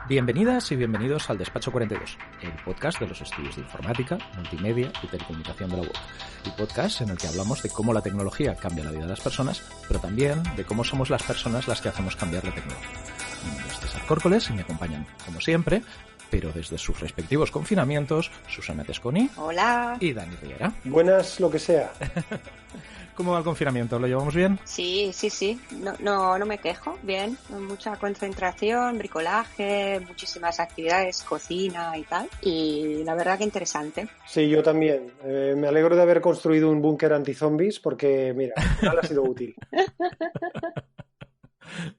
Bienvenidas y bienvenidos al Despacho 42, el podcast de los estudios de informática, multimedia y telecomunicación de la UOC. El podcast en el que hablamos de cómo la tecnología cambia la vida de las personas, pero también de cómo somos las personas las que hacemos cambiar la tecnología. Mi nombre es César Córcoles y me acompañan, como siempre, pero desde sus respectivos confinamientos, Susana Tesconi. Hola. Y Dani Riera. Buenas, lo que sea. ¿Cómo va el confinamiento? ¿Lo llevamos bien? Sí. No me quejo. Bien. Mucha concentración, bricolaje, muchísimas actividades, cocina y tal. Y la verdad que interesante. Sí, yo también. Me alegro de haber construido un búnker anti-zombies porque, mira, al final ha sido útil.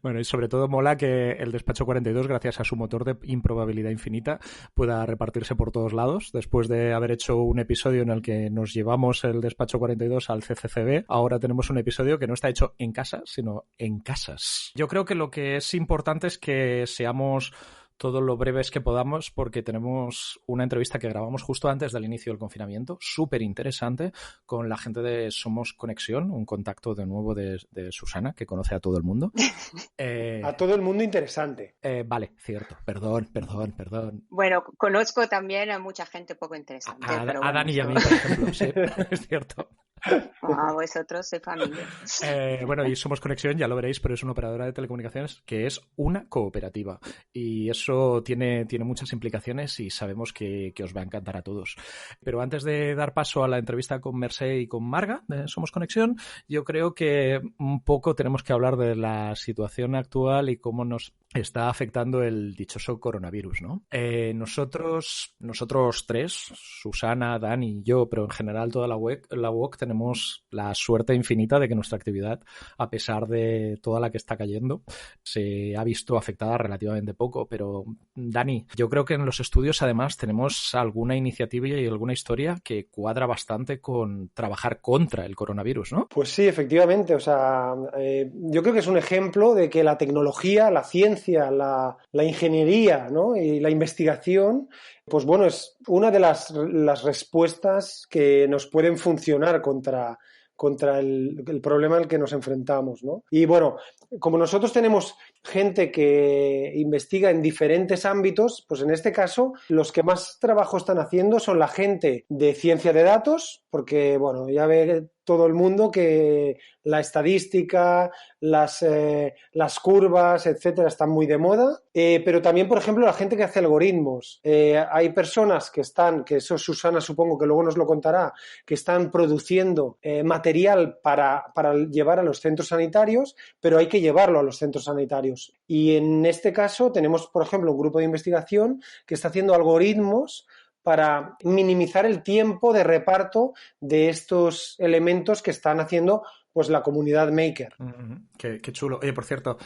Bueno, y sobre todo mola que el Despacho 42, gracias a su motor de improbabilidad infinita, pueda repartirse por todos lados. Después de haber hecho un episodio en el que nos llevamos el Despacho 42 al CCCB, ahora tenemos un episodio que no está hecho en casa, sino en casas. Yo creo que lo que es importante es que seamos todo lo breves que podamos, porque tenemos una entrevista que grabamos justo antes del inicio del confinamiento, súper interesante, con la gente de Somos Conexión, un contacto de nuevo de Susana, que conoce a todo el mundo. A todo el mundo interesante. Vale, cierto, perdón. Bueno, conozco también a mucha gente poco interesante. A Dani y a mí, por ejemplo, sí, es cierto. A vosotros soy familia. Bueno, y Somos Conexión, ya lo veréis, pero es una operadora de telecomunicaciones que es una cooperativa. Y eso tiene muchas implicaciones y sabemos que os va a encantar a todos. Pero antes de dar paso a la entrevista con Mercè y con Marga de Somos Conexión, yo creo que un poco tenemos que hablar de la situación actual y cómo nos está afectando el dichoso coronavirus, ¿no? Nosotros tres, Susana, Dani y yo, pero en general toda la UOC tenemos la suerte infinita de que nuestra actividad, a pesar de toda la que está cayendo, se ha visto afectada relativamente poco. Pero, Dani, yo creo que en los estudios además tenemos alguna iniciativa y alguna historia que cuadra bastante con trabajar contra el coronavirus, ¿no? Pues sí, efectivamente. O sea, yo creo que es un ejemplo de que la tecnología, la ciencia, la ingeniería, ¿no? Y la investigación, pues bueno, es una de las respuestas que nos pueden funcionar contra el problema al que nos enfrentamos, ¿no? Y bueno, como nosotros tenemos gente que investiga en diferentes ámbitos, pues en este caso los que más trabajo están haciendo son la gente de ciencia de datos, porque bueno, ya ve todo el mundo que la estadística, las curvas, etcétera, están muy de moda, pero también, por ejemplo, la gente que hace algoritmos. Hay personas que eso Susana supongo que luego nos lo contará, que están produciendo material para llevar a los centros sanitarios, pero hay que llevarlo a los centros sanitarios. Y en este caso tenemos, por ejemplo, un grupo de investigación que está haciendo algoritmos para minimizar el tiempo de reparto de estos elementos que están haciendo pues la comunidad maker. Qué chulo. Oye, por cierto,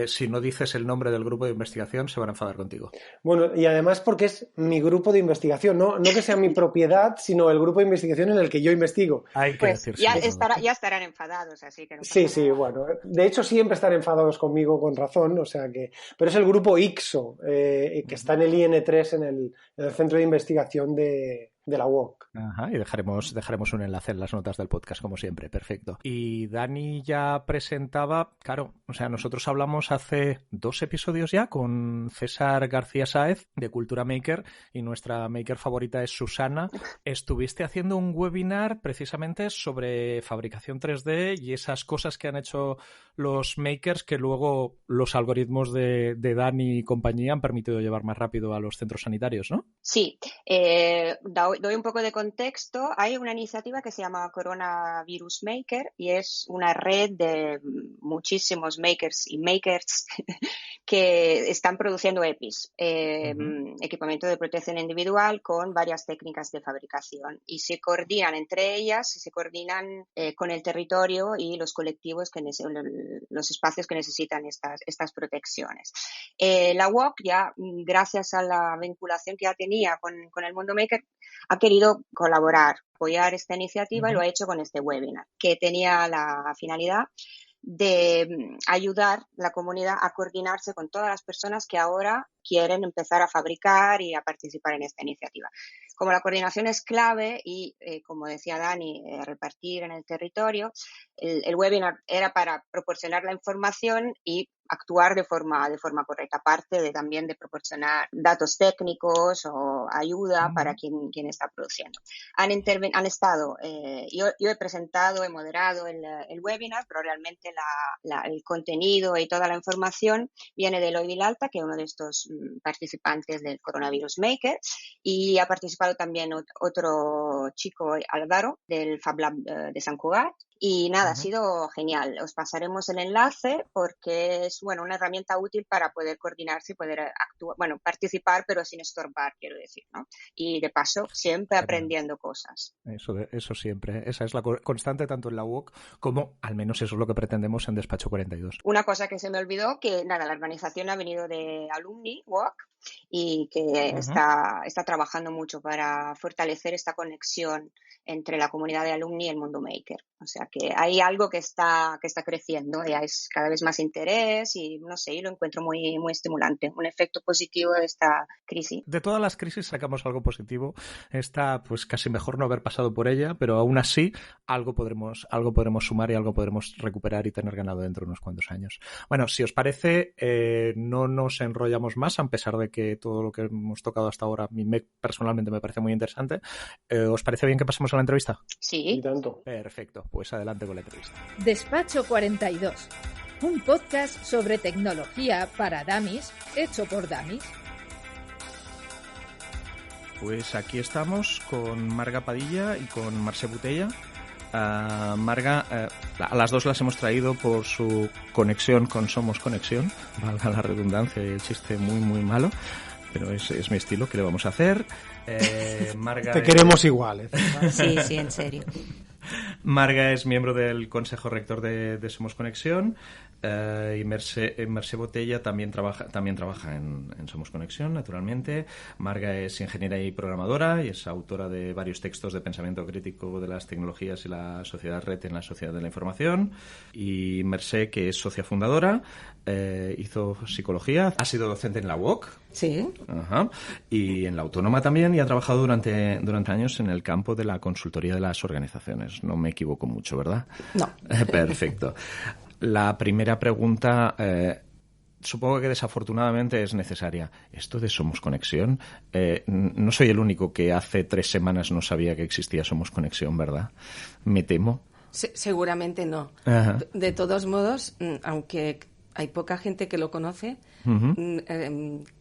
si no dices el nombre del grupo de investigación, se van a enfadar contigo. Bueno, y además porque es mi grupo de investigación, no que sea mi propiedad, sino el grupo de investigación en el que yo investigo. Hay que pues decir ya estarán enfadados, así que no pasa Sí, nada. bueno. De hecho, siempre están enfadados conmigo con razón, o sea que... Pero es el grupo ICSO, que está en el IN3, en el Centro de Investigación de la UOC. Ajá, y dejaremos un enlace en las notas del podcast, como siempre. Perfecto. Y Dani ya presentaba, claro, o sea, nosotros hablamos hace 2 episodios ya con César García Sáez de Cultura Maker y nuestra maker favorita es Susana. Estuviste haciendo un webinar precisamente sobre fabricación 3D y esas cosas que han hecho los makers que luego los algoritmos de Dani y compañía han permitido llevar más rápido a los centros sanitarios, ¿no? Sí, doy un poco de contexto. Hay una iniciativa que se llama Coronavirus Maker y es una red de muchísimos makers y makers que están produciendo EPIs, equipamiento de protección individual con varias técnicas de fabricación y se coordinan entre ellas y se coordinan con el territorio y los colectivos, los espacios que necesitan estas protecciones. La UOC ya, gracias a la vinculación que ya tenía con el mundo maker, ha querido colaborar, apoyar esta iniciativa y lo ha hecho con este webinar, que tenía la finalidad de ayudar a la comunidad a coordinarse con todas las personas que ahora quieren empezar a fabricar y a participar en esta iniciativa. como la coordinación es clave y, como decía Dani, repartir en el territorio, el webinar era para proporcionar la información y actuar de forma correcta, aparte también de proporcionar datos técnicos o ayuda para quien está produciendo. Han estado, yo he presentado, he moderado el webinar, pero realmente el contenido y toda la información viene de Eloy Vilalta, que es uno de estos participantes del Coronavirus Maker, y ha participado también otro chico, Álvaro, del Fab Lab de Sant Cugat. Y nada, ha sido genial. Os pasaremos el enlace porque es una herramienta útil para poder coordinarse y poder participar, pero sin estorbar, quiero decir, ¿no? Y de paso, siempre aprendiendo cosas. Eso siempre. Esa es la constante tanto en la UOC como, al menos eso es lo que pretendemos en Despacho 42. Una cosa que se me olvidó, que nada, la organización ha venido de Alumni UOC y que está trabajando mucho para fortalecer esta conexión entre la comunidad de alumni y el mundo maker. O sea que hay algo que está creciendo, ya es cada vez más interés y no sé, yo lo encuentro muy, muy estimulante, un efecto positivo de esta crisis. De todas las crisis sacamos algo positivo. Esta, pues casi mejor no haber pasado por ella, pero aún así algo podremos sumar y algo podremos recuperar y tener ganado dentro de unos cuantos años. Bueno, si os parece, no nos enrollamos más, a pesar de que todo lo que hemos tocado hasta ahora a mí personalmente me parece muy interesante. ¿Os parece bien que pasemos a la entrevista? Sí. Y tanto. Perfecto, pues adelante con la entrevista. Despacho 42, un podcast sobre tecnología para dummies, hecho por dummies. Pues aquí estamos con Marga Padilla y con Mercè Botella. Marga, a las dos las hemos traído por su conexión con Somos Conexión, valga la redundancia y el chiste muy muy malo, pero es mi estilo, ¿qué le vamos a hacer? Marga Te queremos igual. Sí, en serio. Marga es miembro del Consejo Rector de Somos Conexión, y Mercè Botella también trabaja en Somos Conexión, naturalmente. Marga es ingeniera y programadora y es autora de varios textos de pensamiento crítico de las tecnologías y la sociedad red en la sociedad de la información. Y Mercè, que es socia fundadora, hizo psicología, ha sido docente en la UOC. Sí. Ajá. Y en la Autónoma también, y ha trabajado durante años en el campo de la consultoría de las organizaciones. No me equivoco mucho, ¿verdad? No. Perfecto. La primera pregunta, supongo que desafortunadamente es necesaria. Esto de Somos Conexión, no soy el único que hace 3 semanas no sabía que existía Somos Conexión, ¿verdad? Me temo. Seguramente no. Ajá. De todos modos, aunque hay poca gente que lo conoce,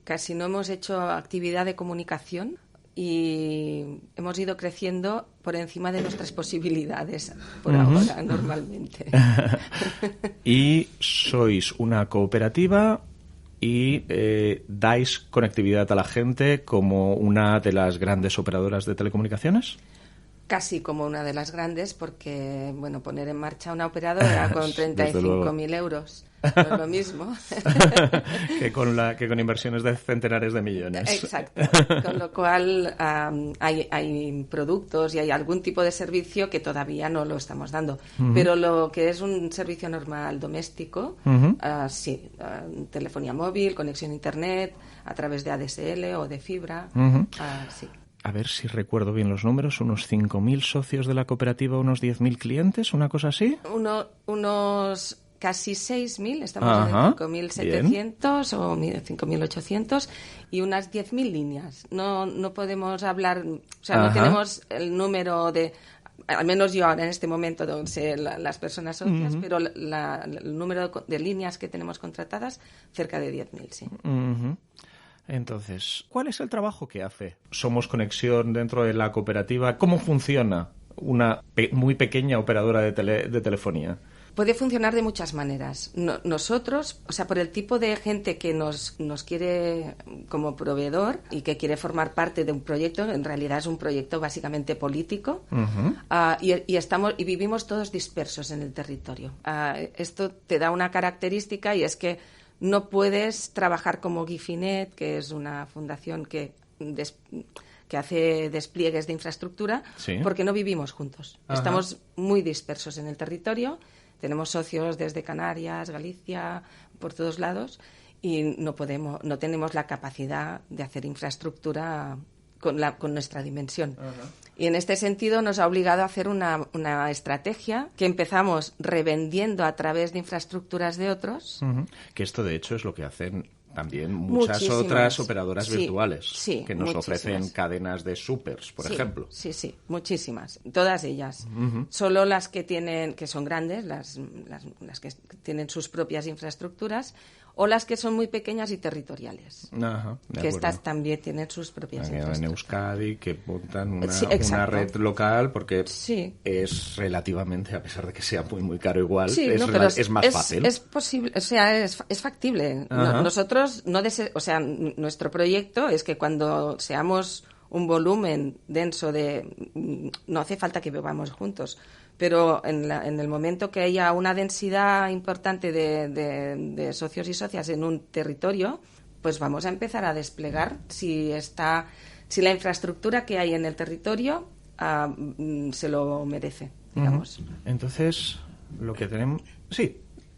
casi no hemos hecho actividad de comunicación y hemos ido creciendo por encima de nuestras posibilidades por ahora, normalmente. Y sois una cooperativa y dais conectividad a la gente como una de las grandes operadoras de telecomunicaciones. Casi como una de las grandes, porque, poner en marcha una operadora con 35.000 euros no es lo mismo. que con inversiones de centenares de millones. Exacto. Con lo cual hay productos y hay algún tipo de servicio que todavía no lo estamos dando. Pero lo que es un servicio normal doméstico, sí. Telefonía móvil, conexión a internet, a través de ADSL o de fibra, sí. A ver si recuerdo bien los números, unos 5.000 socios de la cooperativa, unos 10.000 clientes, ¿una cosa así? Unos casi 6.000, estamos en 5.700 o 5.800 y unas 10.000 líneas. No podemos hablar, o sea, no tenemos el número de, al menos yo ahora en este momento donde sé las personas socias, pero el número de líneas que tenemos contratadas, cerca de 10.000, sí. Entonces, ¿cuál es el trabajo que hace Somos Conexión dentro de la cooperativa? ¿Cómo funciona una muy pequeña operadora de telefonía? Puede funcionar de muchas maneras. Nosotros, o sea, por el tipo de gente que nos quiere como proveedor y que quiere formar parte de un proyecto, en realidad es un proyecto básicamente político, y vivimos todos dispersos en el territorio. Esto te da una característica y es que no puedes trabajar como Gifinet, que es una fundación que hace despliegues de infraestructura, ¿sí? Porque no vivimos juntos. Estamos muy dispersos en el territorio. Tenemos socios desde Canarias, Galicia, por todos lados, y no tenemos la capacidad de hacer infraestructura con nuestra dimensión. Y en este sentido nos ha obligado a hacer una estrategia que empezamos revendiendo a través de infraestructuras de otros. Que esto, de hecho, es lo que hacen también muchas otras operadoras virtuales que nos ofrecen cadenas de supers, por ejemplo. Sí, muchísimas. Todas ellas. Solo las que son grandes, las que tienen sus propias infraestructuras, o las que son muy pequeñas y territoriales. Que estas también tienen sus propias infraestructuras. En Euskadi, que montan una red local, porque es relativamente, a pesar de que sea muy, muy caro igual, es más fácil. Es posible, o sea, es factible. Nosotros, nuestro proyecto es que cuando seamos un volumen denso no hace falta que vivamos juntos, pero en el momento que haya una densidad importante de socios y socias en un territorio, pues vamos a empezar a desplegar si la infraestructura que hay en el territorio se lo merece, digamos. Entonces, lo que tenemos... Sí,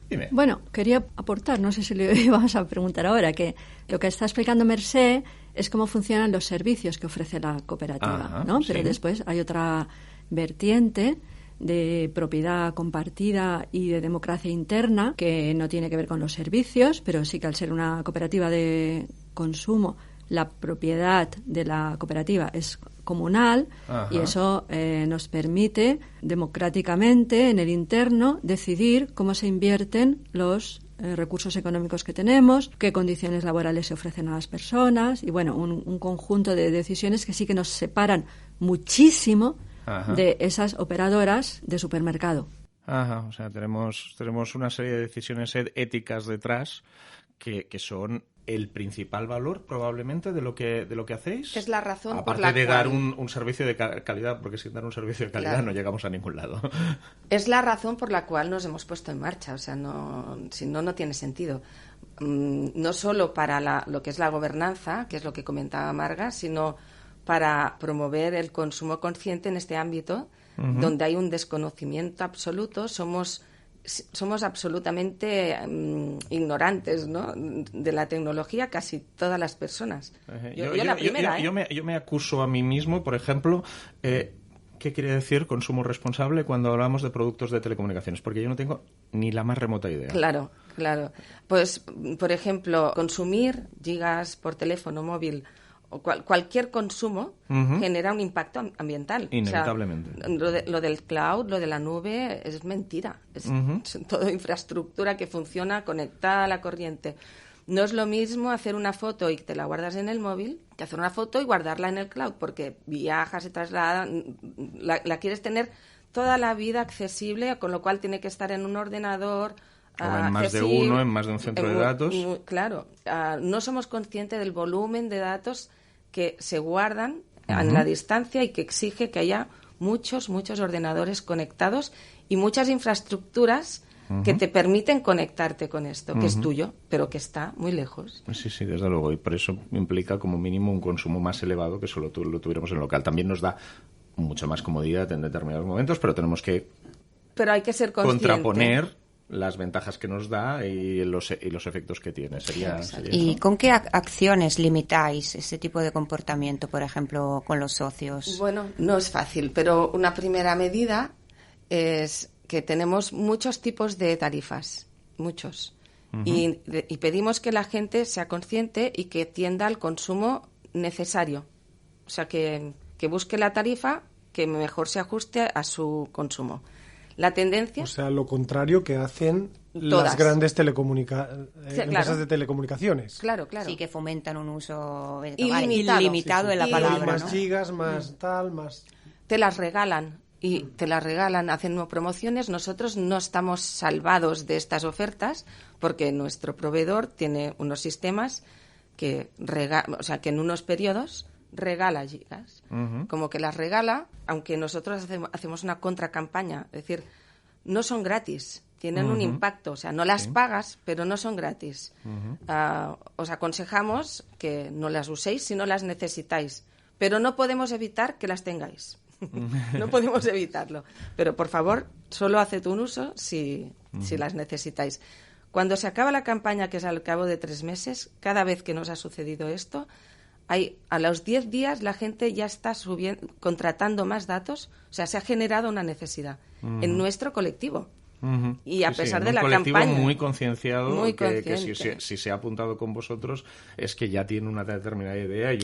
dime. Bueno, quería aportar, no sé si le ibas a preguntar ahora, que lo que está explicando Mercè es cómo funcionan los servicios que ofrece la cooperativa, ¿no? Pero después hay otra vertiente de propiedad compartida y de democracia interna que no tiene que ver con los servicios, pero sí que al ser una cooperativa de consumo, la propiedad de la cooperativa es comunal y eso nos permite democráticamente en el interno decidir cómo se invierten los recursos económicos que tenemos, qué condiciones laborales se ofrecen a las personas y bueno, un conjunto de decisiones que sí que nos separan muchísimo de esas operadoras de supermercado. O sea, tenemos una serie de decisiones éticas detrás que son el principal valor probablemente de lo que hacéis. Es la razón aparte por la de cual... dar un servicio de calidad, porque sin dar un servicio de calidad no llegamos a ningún lado. Es la razón por la cual nos hemos puesto en marcha, o sea, si no tiene sentido. No solo para lo que es la gobernanza, que es lo que comentaba Marga, sino para promover el consumo consciente en este ámbito, donde hay un desconocimiento absoluto, somos absolutamente ignorantes, ¿no?, de la tecnología, casi todas las personas. Yo la primera. Yo me acuso a mí mismo, por ejemplo, ¿qué quiere decir consumo responsable cuando hablamos de productos de telecomunicaciones? Porque yo no tengo ni la más remota idea. Claro. Pues, por ejemplo, consumir gigas por teléfono móvil o cualquier consumo genera un impacto ambiental. Inevitablemente. O sea, lo del cloud, lo de la nube, es mentira. Es toda infraestructura que funciona conectada a la corriente. No es lo mismo hacer una foto y te la guardas en el móvil que hacer una foto y guardarla en el cloud, porque viaja, se traslada, la quieres tener toda la vida accesible, con lo cual tiene que estar en un ordenador. O en más de uno, en más de un centro de datos. Claro. No somos conscientes del volumen de datos que se guardan en la distancia y que exige que haya muchos ordenadores conectados y muchas infraestructuras que te permiten conectarte con esto, que es tuyo, pero que está muy lejos. Sí, desde luego. Y por eso implica como mínimo un consumo más elevado que solo lo tuviéramos en local. También nos da mucha más comodidad en determinados momentos, pero tenemos que hay que ser consciente. Contraponer las ventajas que nos da y los efectos que tiene. Sería ¿Y eso. con qué acciones limitáis ese tipo de comportamiento, por ejemplo, con los socios? Bueno, no es fácil, pero una primera medida es que tenemos muchos tipos de tarifas, muchos. Y pedimos que la gente sea consciente y que tienda al consumo necesario. O sea, que busque la tarifa que mejor se ajuste a su consumo. La tendencia... O sea, lo contrario que hacen todas las grandes empresas de telecomunicaciones. Claro. Sí, que fomentan un uso ilimitado de la palabra, más ¿no? gigas, más más... Te las regalan, hacen promociones. Nosotros no estamos salvados de estas ofertas porque nuestro proveedor tiene unos sistemas que en unos periodos regala gigas, como que las regala, aunque nosotros hacemos una contracampaña, es decir, no son gratis, tienen un impacto, o sea, no las pagas, pero no son gratis. Os aconsejamos que no las uséis si no las necesitáis, pero no podemos evitar que las tengáis. No podemos evitarlo, pero por favor, solo haced un uso si las necesitáis. Cuando se acaba la campaña, que es al cabo de 3 meses, cada vez que nos ha sucedido esto, a los 10 días la gente ya está contratando más datos, o sea, se ha generado una necesidad en nuestro colectivo. Y a pesar de la campaña muy concienciado, que si se ha apuntado con vosotros es que ya tiene una determinada idea y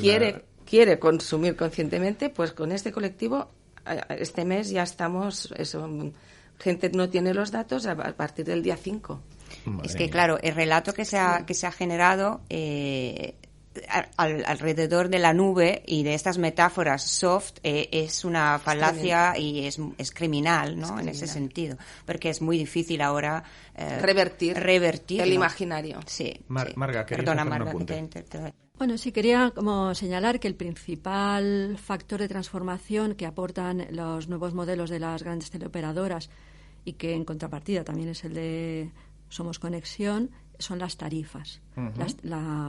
quiere consumir conscientemente. Pues con este colectivo este mes ya estamos, gente no tiene los datos a partir del día 5. Es que claro, el relato que se ha generado alrededor de la nube y de estas metáforas soft es una falacia y es criminal, ¿no? En ese sentido, porque es muy difícil ahora revertir el imaginario. Sí. Marga, perdona, Marga, Bueno, sí, quería como señalar que el principal factor de transformación que aportan los nuevos modelos de las grandes teleoperadoras y que en contrapartida también es el de Somos Conexión, son las tarifas.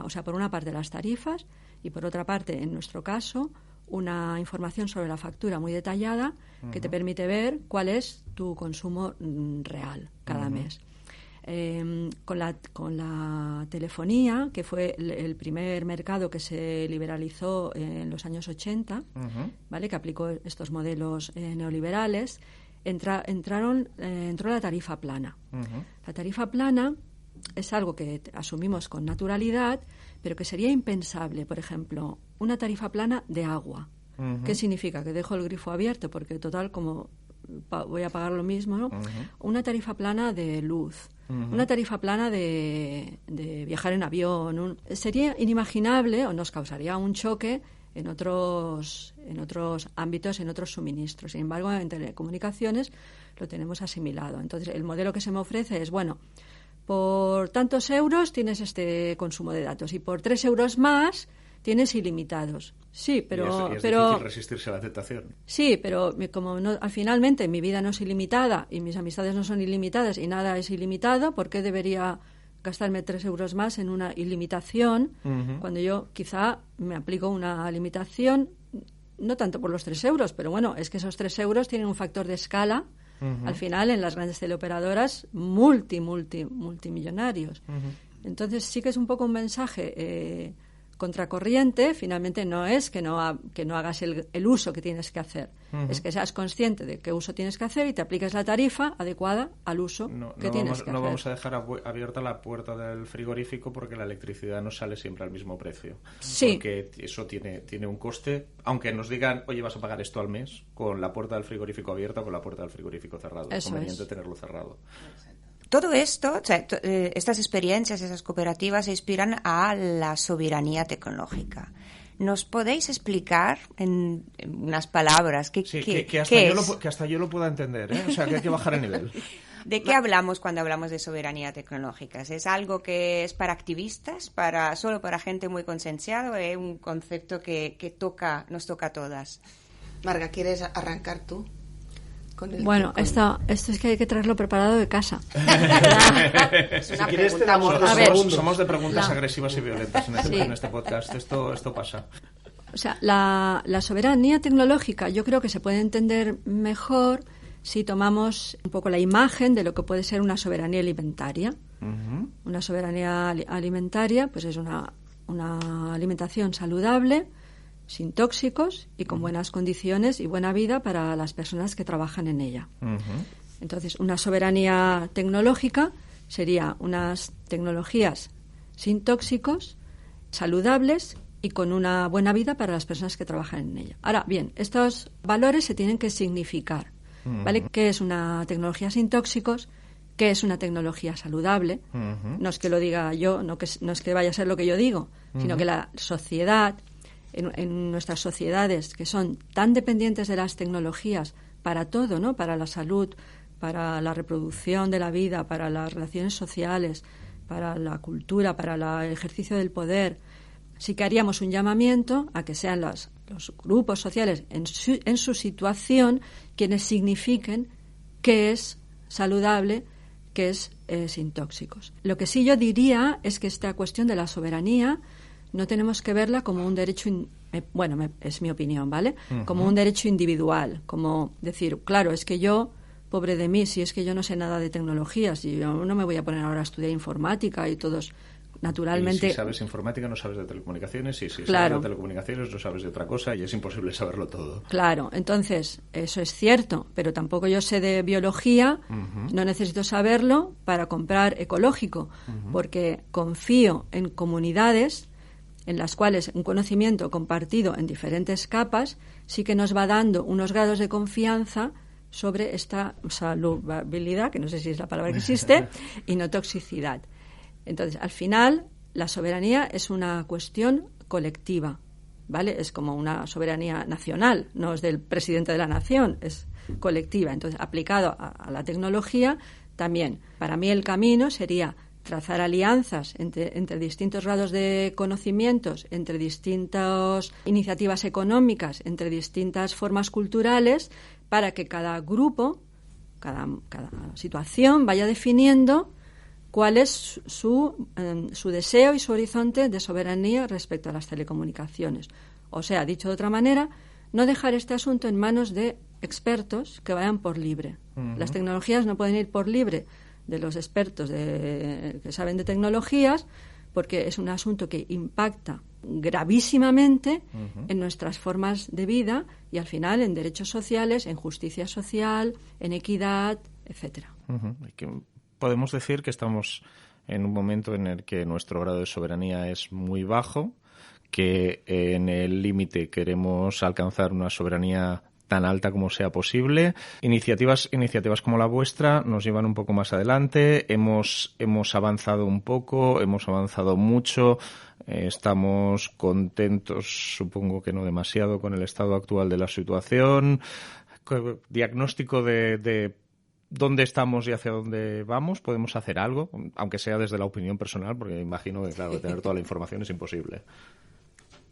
O sea, por una parte las tarifas y por otra parte, en nuestro caso, una información sobre la factura muy detallada que te permite ver cuál es tu consumo real cada mes. Con la telefonía, que fue el primer mercado que se liberalizó en los años 80, ¿vale? Que aplicó estos modelos neoliberales, entró la tarifa plana. La tarifa plana es algo que asumimos con naturalidad, pero que sería impensable, por ejemplo, una tarifa plana de agua. ¿Qué significa? Que dejo el grifo abierto porque, total, como voy a pagar lo mismo, ¿no? Una tarifa plana de luz, una tarifa plana de viajar en avión. Sería inimaginable o nos causaría un choque en otros ámbitos, en otros suministros. Sin embargo, en telecomunicaciones lo tenemos asimilado. Entonces, el modelo que se me ofrece es, bueno, por tantos euros tienes este consumo de datos y por 3 euros más tienes ilimitados. Sí, pero... Y es difícil resistirse a la tentación. Sí, pero como finalmente mi vida no es ilimitada y mis amistades no son ilimitadas y nada es ilimitado, ¿por qué debería gastarme 3 euros más en una ilimitación cuando yo quizá me aplico una limitación, no tanto por los 3 euros, pero bueno, es que esos 3 euros tienen un factor de escala al final en las grandes teleoperadoras multimillonarios. Entonces sí que es un poco un mensaje contracorriente. Finalmente no es que no hagas el uso que tienes que hacer, es que seas consciente de qué uso tienes que hacer y te apliques la tarifa adecuada al uso que tienes que hacer. No vamos a dejar abierta la puerta del frigorífico porque la electricidad no sale siempre al mismo precio. Sí. Porque eso tiene un coste, aunque nos digan, oye, vas a pagar esto al mes, con la puerta del frigorífico abierta o con la puerta del frigorífico cerrado. Es conveniente tenerlo cerrado. Todo esto, o sea, estas experiencias, esas cooperativas se inspiran a la soberanía tecnológica. ¿Nos podéis explicar en unas palabras qué hasta yo lo pueda entender, ¿eh? O sea, que hay que bajar el nivel. ¿De qué hablamos cuando hablamos de soberanía tecnológica? ¿Es algo que es para activistas, solo para gente muy concienciada, o es un concepto que nos toca a todas? Marga, ¿quieres arrancar tú? Bueno, esto es que hay que traerlo preparado de casa. Es una pregunta. Somos de preguntas agresivas y violentas en este podcast. Esto pasa. O sea, la soberanía tecnológica yo creo que se puede entender mejor si tomamos un poco la imagen de lo que puede ser una soberanía alimentaria. Una soberanía alimentaria pues es una alimentación saludable, sin tóxicos y con buenas condiciones y buena vida para las personas que trabajan en ella. Entonces, una soberanía tecnológica sería unas tecnologías sin tóxicos, saludables y con una buena vida para las personas que trabajan en ella. Ahora, bien, estos valores se tienen que significar, ¿vale? ¿Qué es una tecnología sin tóxicos? ¿Qué es una tecnología saludable? No es que lo diga yo, no es que vaya a ser lo que yo digo, sino que la sociedad... En nuestras sociedades que son tan dependientes de las tecnologías para todo, ¿no? Para la salud, para la reproducción de la vida, para las relaciones sociales, para la cultura, para el ejercicio del poder, sí que haríamos un llamamiento a que sean los grupos sociales en su situación quienes signifiquen qué es saludable, qué es sin tóxicos. Lo que sí yo diría es que esta cuestión de la soberanía no tenemos que verla como un derecho, es mi opinión, ¿vale? Como un derecho individual, como decir, claro, es que yo, pobre de mí, si es que yo no sé nada de tecnologías y yo no me voy a poner ahora a estudiar informática y todos naturalmente... Y si sabes informática no sabes de telecomunicaciones, y si claro, sabes de telecomunicaciones no sabes de otra cosa, y es imposible saberlo todo. Claro, entonces eso es cierto, pero tampoco yo sé de biología, no necesito saberlo para comprar ecológico, porque confío en comunidades en las cuales un conocimiento compartido en diferentes capas sí que nos va dando unos grados de confianza sobre esta salubridad, que no sé si es la palabra que existe, y no toxicidad. Entonces, al final, la soberanía es una cuestión colectiva, ¿vale? Es como una soberanía nacional, no es del presidente de la nación, es colectiva. Entonces, aplicado a la tecnología, también. Para mí el camino sería trazar alianzas entre distintos grados de conocimientos, entre distintas iniciativas económicas, entre distintas formas culturales, para que cada grupo, cada situación vaya definiendo cuál es su deseo y su horizonte de soberanía respecto a las telecomunicaciones. O sea, dicho de otra manera, no dejar este asunto en manos de expertos que vayan por libre. Las tecnologías no pueden ir por libre de los expertos que saben de tecnologías, porque es un asunto que impacta gravísimamente en nuestras formas de vida y al final en derechos sociales, en justicia social, en equidad, etcétera. Podemos decir que estamos en un momento en el que nuestro grado de soberanía es muy bajo, que en el límite queremos alcanzar una soberanía tan alta como sea posible. Iniciativas como la vuestra nos llevan un poco más adelante. Hemos avanzado un poco, hemos avanzado mucho. Estamos contentos, supongo que no demasiado, con el estado actual de la situación. Diagnóstico de dónde estamos y hacia dónde vamos. Podemos hacer algo, aunque sea desde la opinión personal, porque imagino que, claro, tener toda la información es imposible.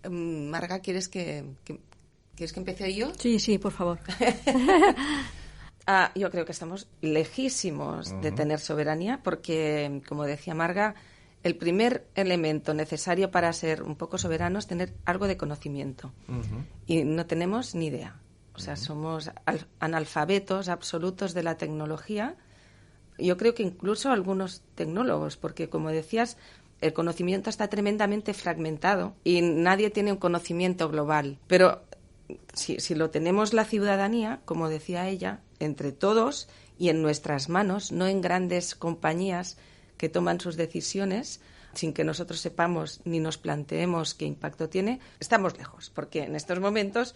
Marga, ¿quieres que empiece yo? Sí, por favor. Yo creo que estamos lejísimos de tener soberanía porque, como decía Marga, el primer elemento necesario para ser un poco soberano es tener algo de conocimiento. Y no tenemos ni idea. O sea, somos analfabetos absolutos de la tecnología. Yo creo que incluso algunos tecnólogos, porque, como decías, el conocimiento está tremendamente fragmentado y nadie tiene un conocimiento global. Pero si lo tenemos la ciudadanía, como decía ella, entre todos y en nuestras manos, no en grandes compañías que toman sus decisiones sin que nosotros sepamos ni nos planteemos qué impacto tiene, estamos lejos. Porque en estos momentos,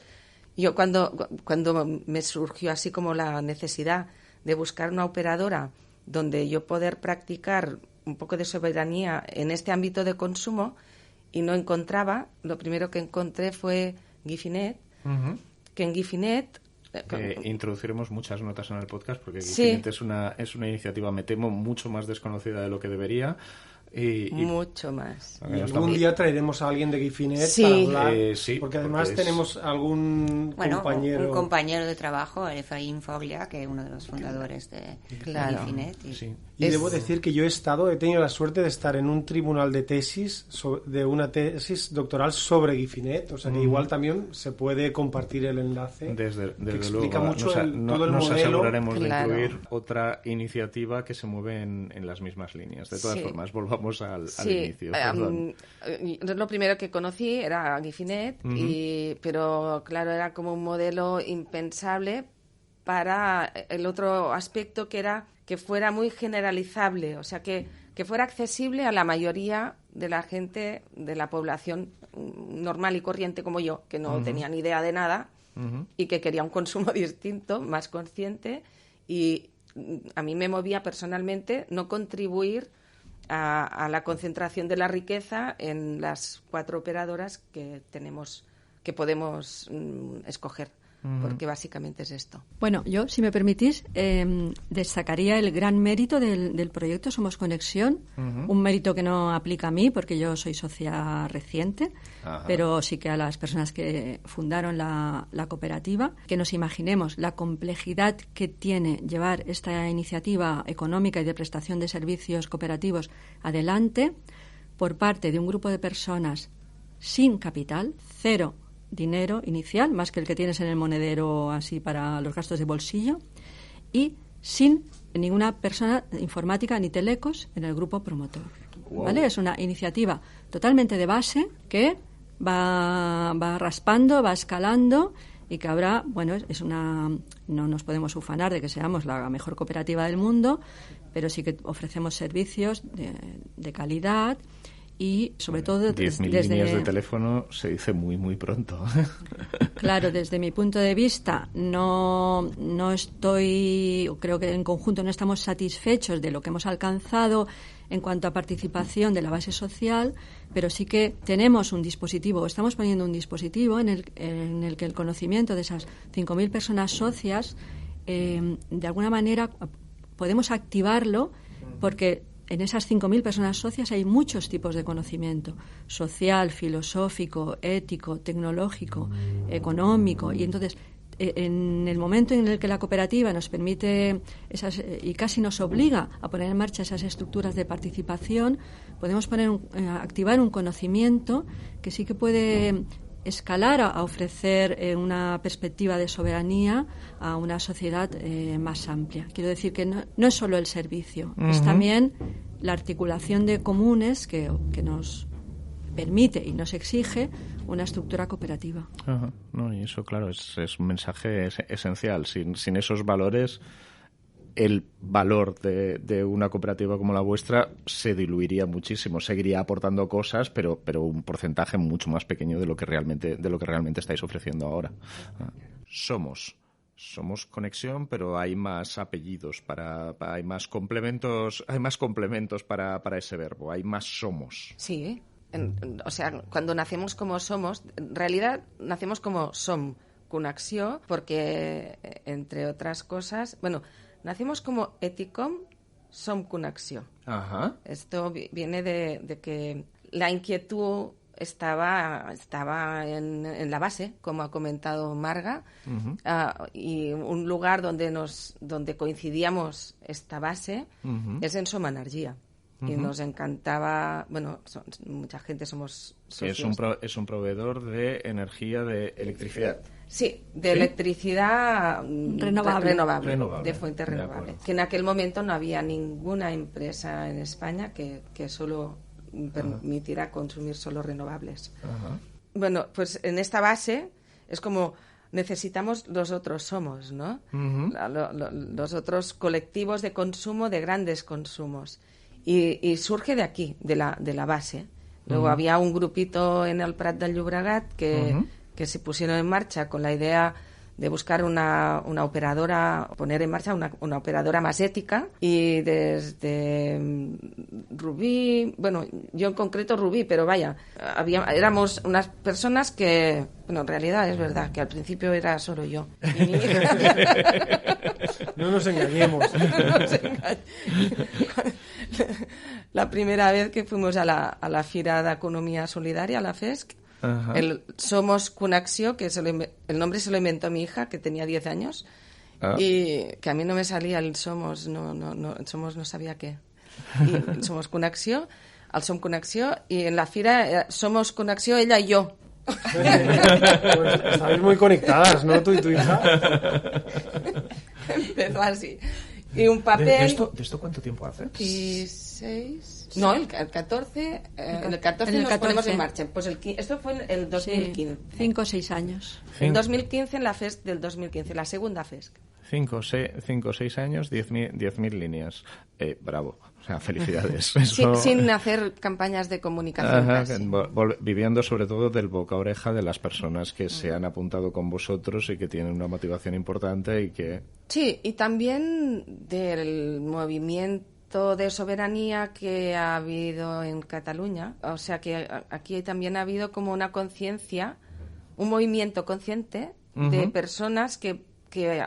yo cuando me surgió así como la necesidad de buscar una operadora donde yo poder practicar un poco de soberanía en este ámbito de consumo y no encontraba, lo primero que encontré fue Gifinet, que en Gifinet... introduciremos muchas notas en el podcast porque Gifinet es una iniciativa, me temo, mucho más desconocida de lo que debería. Y mucho más. Y algún día traeremos a alguien de Gifinet para hablar, porque además tenemos algún compañero... un compañero de trabajo, Efraín Foglia, que es uno de los fundadores de Gifinet. Y debo decir que he tenido la suerte de estar en un tribunal de tesis, de una tesis doctoral sobre Gifinet, o sea que igual también se puede compartir el enlace. Desde que explica luego, mucho todo el modelo. Nos aseguraremos de incluir otra iniciativa que se mueve en las mismas líneas. De todas formas, volvamos al inicio. Lo primero que conocí era Gifinet, pero claro, era como un modelo impensable para el otro aspecto que era que fuera muy generalizable, o sea, que fuera accesible a la mayoría de la gente, de la población normal y corriente como yo, que no tenía ni idea de nada y que quería un consumo distinto, más consciente, y a mí me movía personalmente no contribuir a la concentración de la riqueza en las 4 operadoras que podemos escoger. Porque básicamente es esto. Bueno, yo, si me permitís, destacaría el gran mérito del proyecto Somos Conexión, un mérito que no aplica a mí porque yo soy socia reciente, pero sí que a las personas que fundaron la cooperativa, que nos imaginemos la complejidad que tiene llevar esta iniciativa económica y de prestación de servicios cooperativos adelante por parte de un grupo de personas sin capital, cero dinero inicial, más que el que tienes en el monedero así para los gastos de bolsillo, y sin ninguna persona informática ni telecos en el grupo promotor. ¿vale? Es una iniciativa totalmente de base que va raspando, va escalando y que habrá, bueno, no nos podemos ufanar de que seamos la mejor cooperativa del mundo, pero sí que ofrecemos servicios de calidad y sobre todo 10.000 líneas de teléfono se dice muy muy pronto. Claro, desde mi punto de vista no estoy, creo que en conjunto no estamos satisfechos de lo que hemos alcanzado en cuanto a participación de la base social, pero sí que tenemos un dispositivo, estamos poniendo un dispositivo en el que el conocimiento de esas 5.000 personas socias de alguna manera podemos activarlo, porque en esas 5.000 personas socias hay muchos tipos de conocimiento: social, filosófico, ético, tecnológico, económico. Y entonces, en el momento en el que la cooperativa nos permite y casi nos obliga a poner en marcha esas estructuras de participación, podemos activar un conocimiento que sí que puede escalar a ofrecer una perspectiva de soberanía a una sociedad más amplia. Quiero decir que no es solo el servicio, es también la articulación de comunes que nos permite y nos exige una estructura cooperativa. Ajá. No, y eso, claro, es un mensaje esencial. Sin esos valores, el valor de una cooperativa como la vuestra se diluiría muchísimo. Seguiría aportando cosas, pero un porcentaje mucho más pequeño de lo que realmente estáis ofreciendo ahora. Somos Conexión, pero hay más apellidos hay más complementos para ese verbo. Hay más somos. Sí. O sea, cuando nacemos como somos, en realidad nacemos como som Connexió, porque entre otras cosas, nacimos como Eticom Som Connexió. Ajá. Esto viene de que la inquietud estaba en la base, como ha comentado Marga, y un lugar donde coincidíamos esta base es en Som Energia. Y nos encantaba, mucha gente somos socios. Es un proveedor de energía, de electricidad. Sí, de electricidad renovable, de fuente renovable. Que en aquel momento no había ninguna empresa en España que solo permitiera consumir solo renovables. Ajá. Bueno, pues en esta base es como necesitamos los otros somos, ¿no? Los otros colectivos de consumo, de grandes consumos. Y surge de aquí, de la base. Luego había un grupito en el Prat del Llobregat que se pusieron en marcha con la idea de buscar una operadora, poner en marcha una operadora más ética, y desde Rubí, yo en concreto Rubí, pero éramos unas personas que, en realidad es verdad que al principio era solo yo. No nos engañemos. La primera vez que fuimos a la Fira de Economía Solidaria, a la FESC, el Somos Connexió, que el nombre se lo inventó mi hija, que tenía 10 años, y que a mí no me salía el Somos, el Somos no sabía qué. Y Somos Connexió, al Som Connexió, y en la Fira Somos Connexió ella y yo. Pues estáis muy conectadas, ¿no? Tú y tu hija. Empezó así. Y un papel... ¿De esto cuánto tiempo hace? 16... No, el 14... en el 14 nos ponemos en marcha. Pues esto fue en el 2015. 5 o 6 años. En 2015, en la FESC del 2015, la segunda FESC. 5 o 6 años, 10.000 líneas. Bravo. O sea, felicidades. Sin hacer campañas de comunicación. Viviendo sobre todo del boca a oreja de las personas que se han apuntado con vosotros y que tienen una motivación importante y que... Sí, y también del movimiento de soberanía que ha habido en Cataluña. O sea que aquí también ha habido como una conciencia, un movimiento consciente de personas que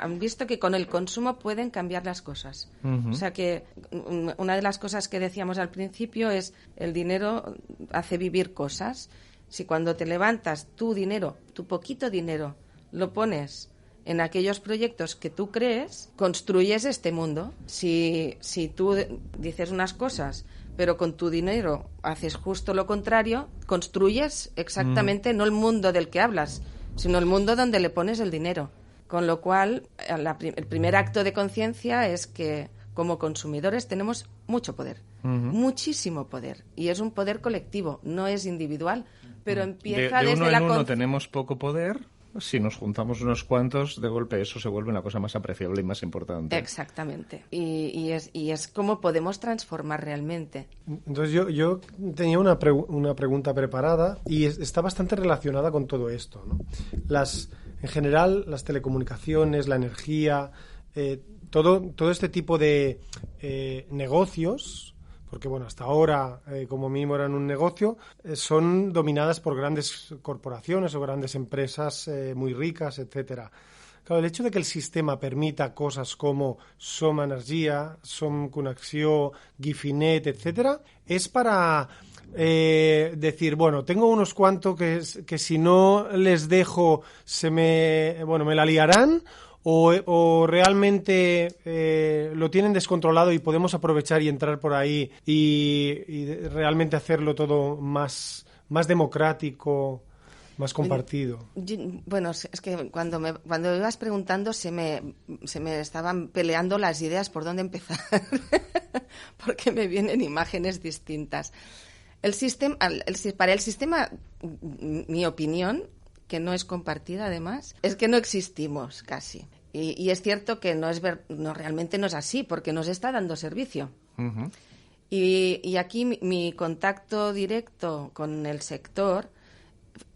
han visto que con el consumo pueden cambiar las cosas. O sea que una de las cosas que decíamos al principio es el dinero hace vivir cosas. Si cuando te levantas tu dinero, tu poquito dinero, lo pones en aquellos proyectos que tú crees, construyes este mundo. Si tú dices unas cosas, pero con tu dinero haces justo lo contrario, construyes exactamente no el mundo del que hablas, sino el mundo donde le pones el dinero. Con lo cual, el primer acto de conciencia es que como consumidores tenemos mucho poder, muchísimo poder, y es un poder colectivo, no es individual, pero empieza de desde uno la en uno tenemos poco poder. Si nos juntamos unos cuantos, de golpe eso se vuelve una cosa más apreciable y más importante. Exactamente. Y es como podemos transformar realmente. Entonces yo tenía una pregunta preparada y está bastante relacionada con todo esto, ¿no? En general, las telecomunicaciones, la energía, todo este tipo de negocios, porque bueno, hasta ahora como mínimo eran un negocio, son dominadas por grandes corporaciones o grandes empresas muy ricas, etcétera. Claro, el hecho de que el sistema permita cosas como Som Energia, Som Connexió, Gifinet, etcétera, es para decir, bueno, tengo unos cuantos que si no les dejo me la liarán, o realmente lo tienen descontrolado y podemos aprovechar y entrar por ahí y realmente hacerlo todo más democrático, más compartido. Bueno, es que cuando ibas preguntando se me estaban peleando las ideas por dónde empezar, porque me vienen imágenes distintas. Para el sistema, mi opinión, que no es compartida además, es que no existimos casi. Y es cierto que realmente no es así, porque nos está dando servicio. Uh-huh. Y aquí mi contacto directo con el sector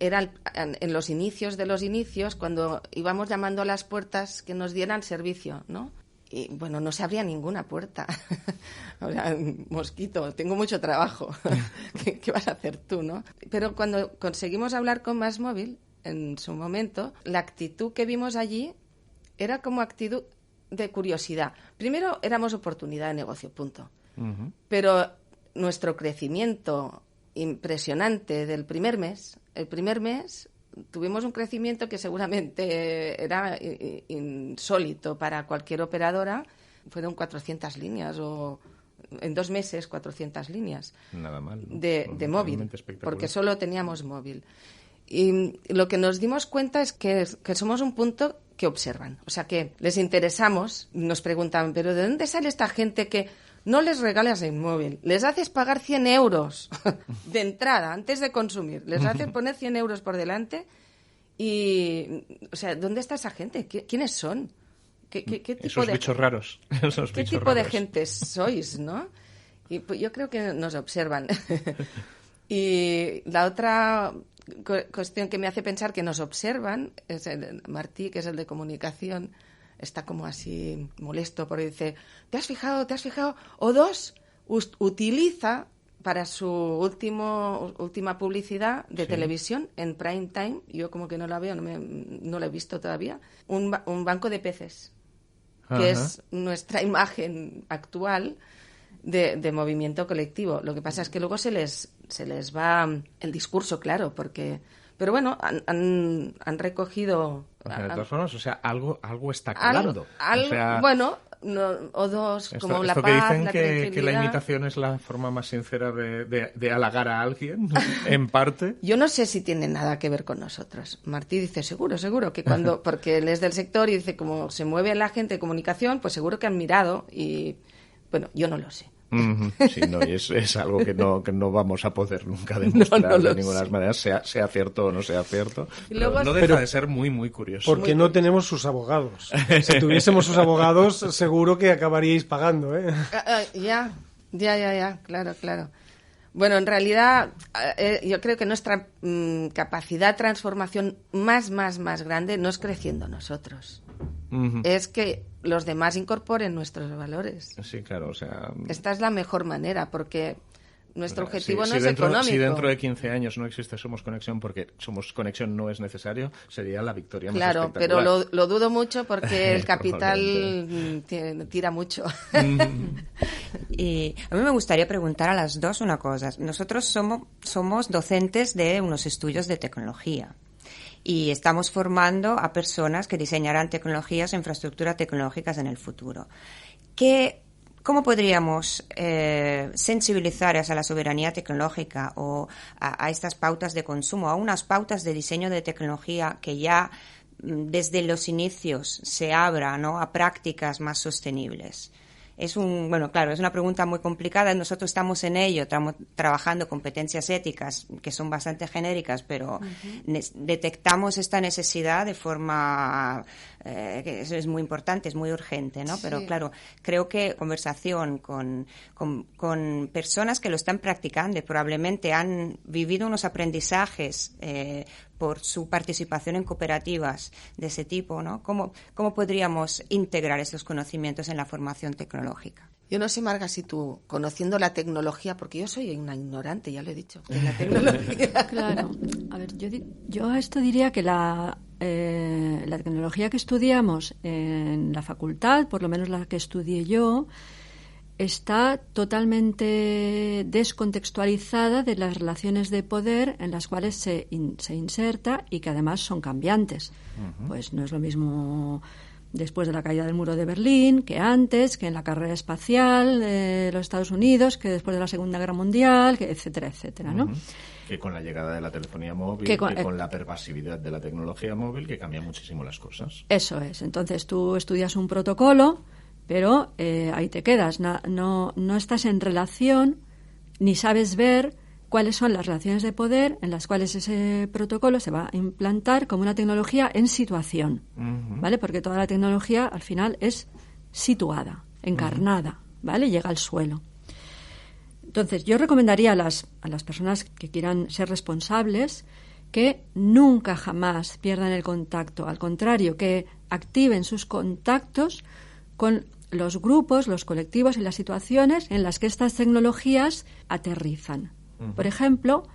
era en los inicios de los inicios, cuando íbamos llamando a las puertas que nos dieran servicio, ¿no? Y bueno, no se abría ninguna puerta. O sea, mosquito, tengo mucho trabajo. ¿Qué vas a hacer tú, no? Pero cuando conseguimos hablar con MásMóvil, en su momento, la actitud que vimos allí era como actitud de curiosidad. Primero, éramos oportunidad de negocio, punto. Uh-huh. Pero nuestro crecimiento impresionante del primer mes tuvimos un crecimiento que seguramente era insólito para cualquier operadora. Fueron 400 líneas o en 2 meses 400 líneas. Nada mal, ¿no? de móvil, porque solo teníamos móvil. Y lo que nos dimos cuenta es que somos un punto que observan. O sea, que les interesamos, nos preguntan, ¿pero de dónde sale esta gente que no les regalas el móvil? Les haces pagar 100 euros de entrada, antes de consumir. Les haces poner 100 euros por delante y... O sea, ¿dónde está esa gente? ¿Quiénes son? ¿Qué tipo esos bichos raros. ¿Qué tipo de gente sois, no? Y pues yo creo que nos observan. Y la otra cuestión que me hace pensar que nos observan es Martí, que es el de comunicación, está como así molesto porque dice, ¿te has fijado? O2 utiliza para su última publicidad de televisión en prime time, yo como que no la veo, no la he visto todavía, un banco de peces, que es nuestra imagen actual de movimiento colectivo. Lo que pasa es que luego se les va el discurso, claro, pero bueno, han recogido... de todas formas, o sea, algo está calando. Bueno, O2, como la paz, que dicen la que la imitación es la forma más sincera de halagar a alguien, en parte. Yo no sé si tiene nada que ver con nosotros. Martí dice, seguro, que porque él es del sector y dice, como se mueve la gente de comunicación, pues seguro que han mirado y... Bueno, yo no lo sé. Sí, no, y es algo que no vamos a poder nunca demostrar de ninguna de las maneras, sea cierto o no sea cierto. Luego, no deja de ser muy, muy curioso. Porque no tenemos sus abogados. Si tuviésemos sus abogados, seguro que acabaríais pagando, ¿eh? Ya, claro. Bueno, en realidad, yo creo que nuestra capacidad de transformación más grande no es creciendo nosotros. Es que los demás incorporen nuestros valores. Sí, claro, o sea... Esta es la mejor manera, porque nuestro objetivo no es económico. Si dentro de 15 años no existe Somos Conexión porque Somos Conexión no es necesario, sería la victoria más espectacular. Claro, pero lo dudo mucho porque el capital tira mucho. Y a mí me gustaría preguntar a las dos una cosa. Nosotros somos docentes de unos estudios de tecnología. Y estamos formando a personas que diseñarán tecnologías e infraestructuras tecnológicas en el futuro. ¿Cómo podríamos sensibilizar hacia la soberanía tecnológica o a estas pautas de consumo, a unas pautas de diseño de tecnología que ya desde los inicios se abra, ¿no?, a prácticas más sostenibles? es una pregunta muy complicada. Nosotros estamos en ello, estamos trabajando competencias éticas que son bastante genéricas, pero detectamos esta necesidad de forma que eso es muy importante, es muy urgente, ¿no? Pero claro, creo que conversación con personas que lo están practicando y probablemente han vivido unos aprendizajes por su participación en cooperativas de ese tipo, ¿no? ¿Cómo podríamos integrar esos conocimientos en la formación tecnológica? Yo no sé, Marga, si tú, conociendo la tecnología, porque yo soy una ignorante, ya lo he dicho, de la tecnología. Claro. A ver, yo a esto diría que la tecnología que estudiamos en la facultad, por lo menos la que estudié yo, está totalmente descontextualizada de las relaciones de poder en las cuales se inserta y que además son cambiantes. Uh-huh. Pues no es lo mismo después de la caída del muro de Berlín que antes, que en la carrera espacial de los Estados Unidos, que después de la Segunda Guerra Mundial, que etcétera, etcétera, ¿no? Uh-huh. Que con la llegada de la telefonía móvil, que con la pervasividad de la tecnología móvil, que cambia muchísimo las cosas. Eso es. Entonces tú estudias un protocolo, pero ahí te quedas. No estás en relación ni sabes ver cuáles son las relaciones de poder en las cuales ese protocolo se va a implantar como una tecnología en situación, uh-huh. ¿Vale? Porque toda la tecnología al final es situada, encarnada, ¿vale? Llega al suelo. Entonces, yo recomendaría a las personas que quieran ser responsables que nunca jamás pierdan el contacto. Al contrario, que activen sus contactos con los grupos, los colectivos y las situaciones en las que estas tecnologías aterrizan. Uh-huh. Por ejemplo,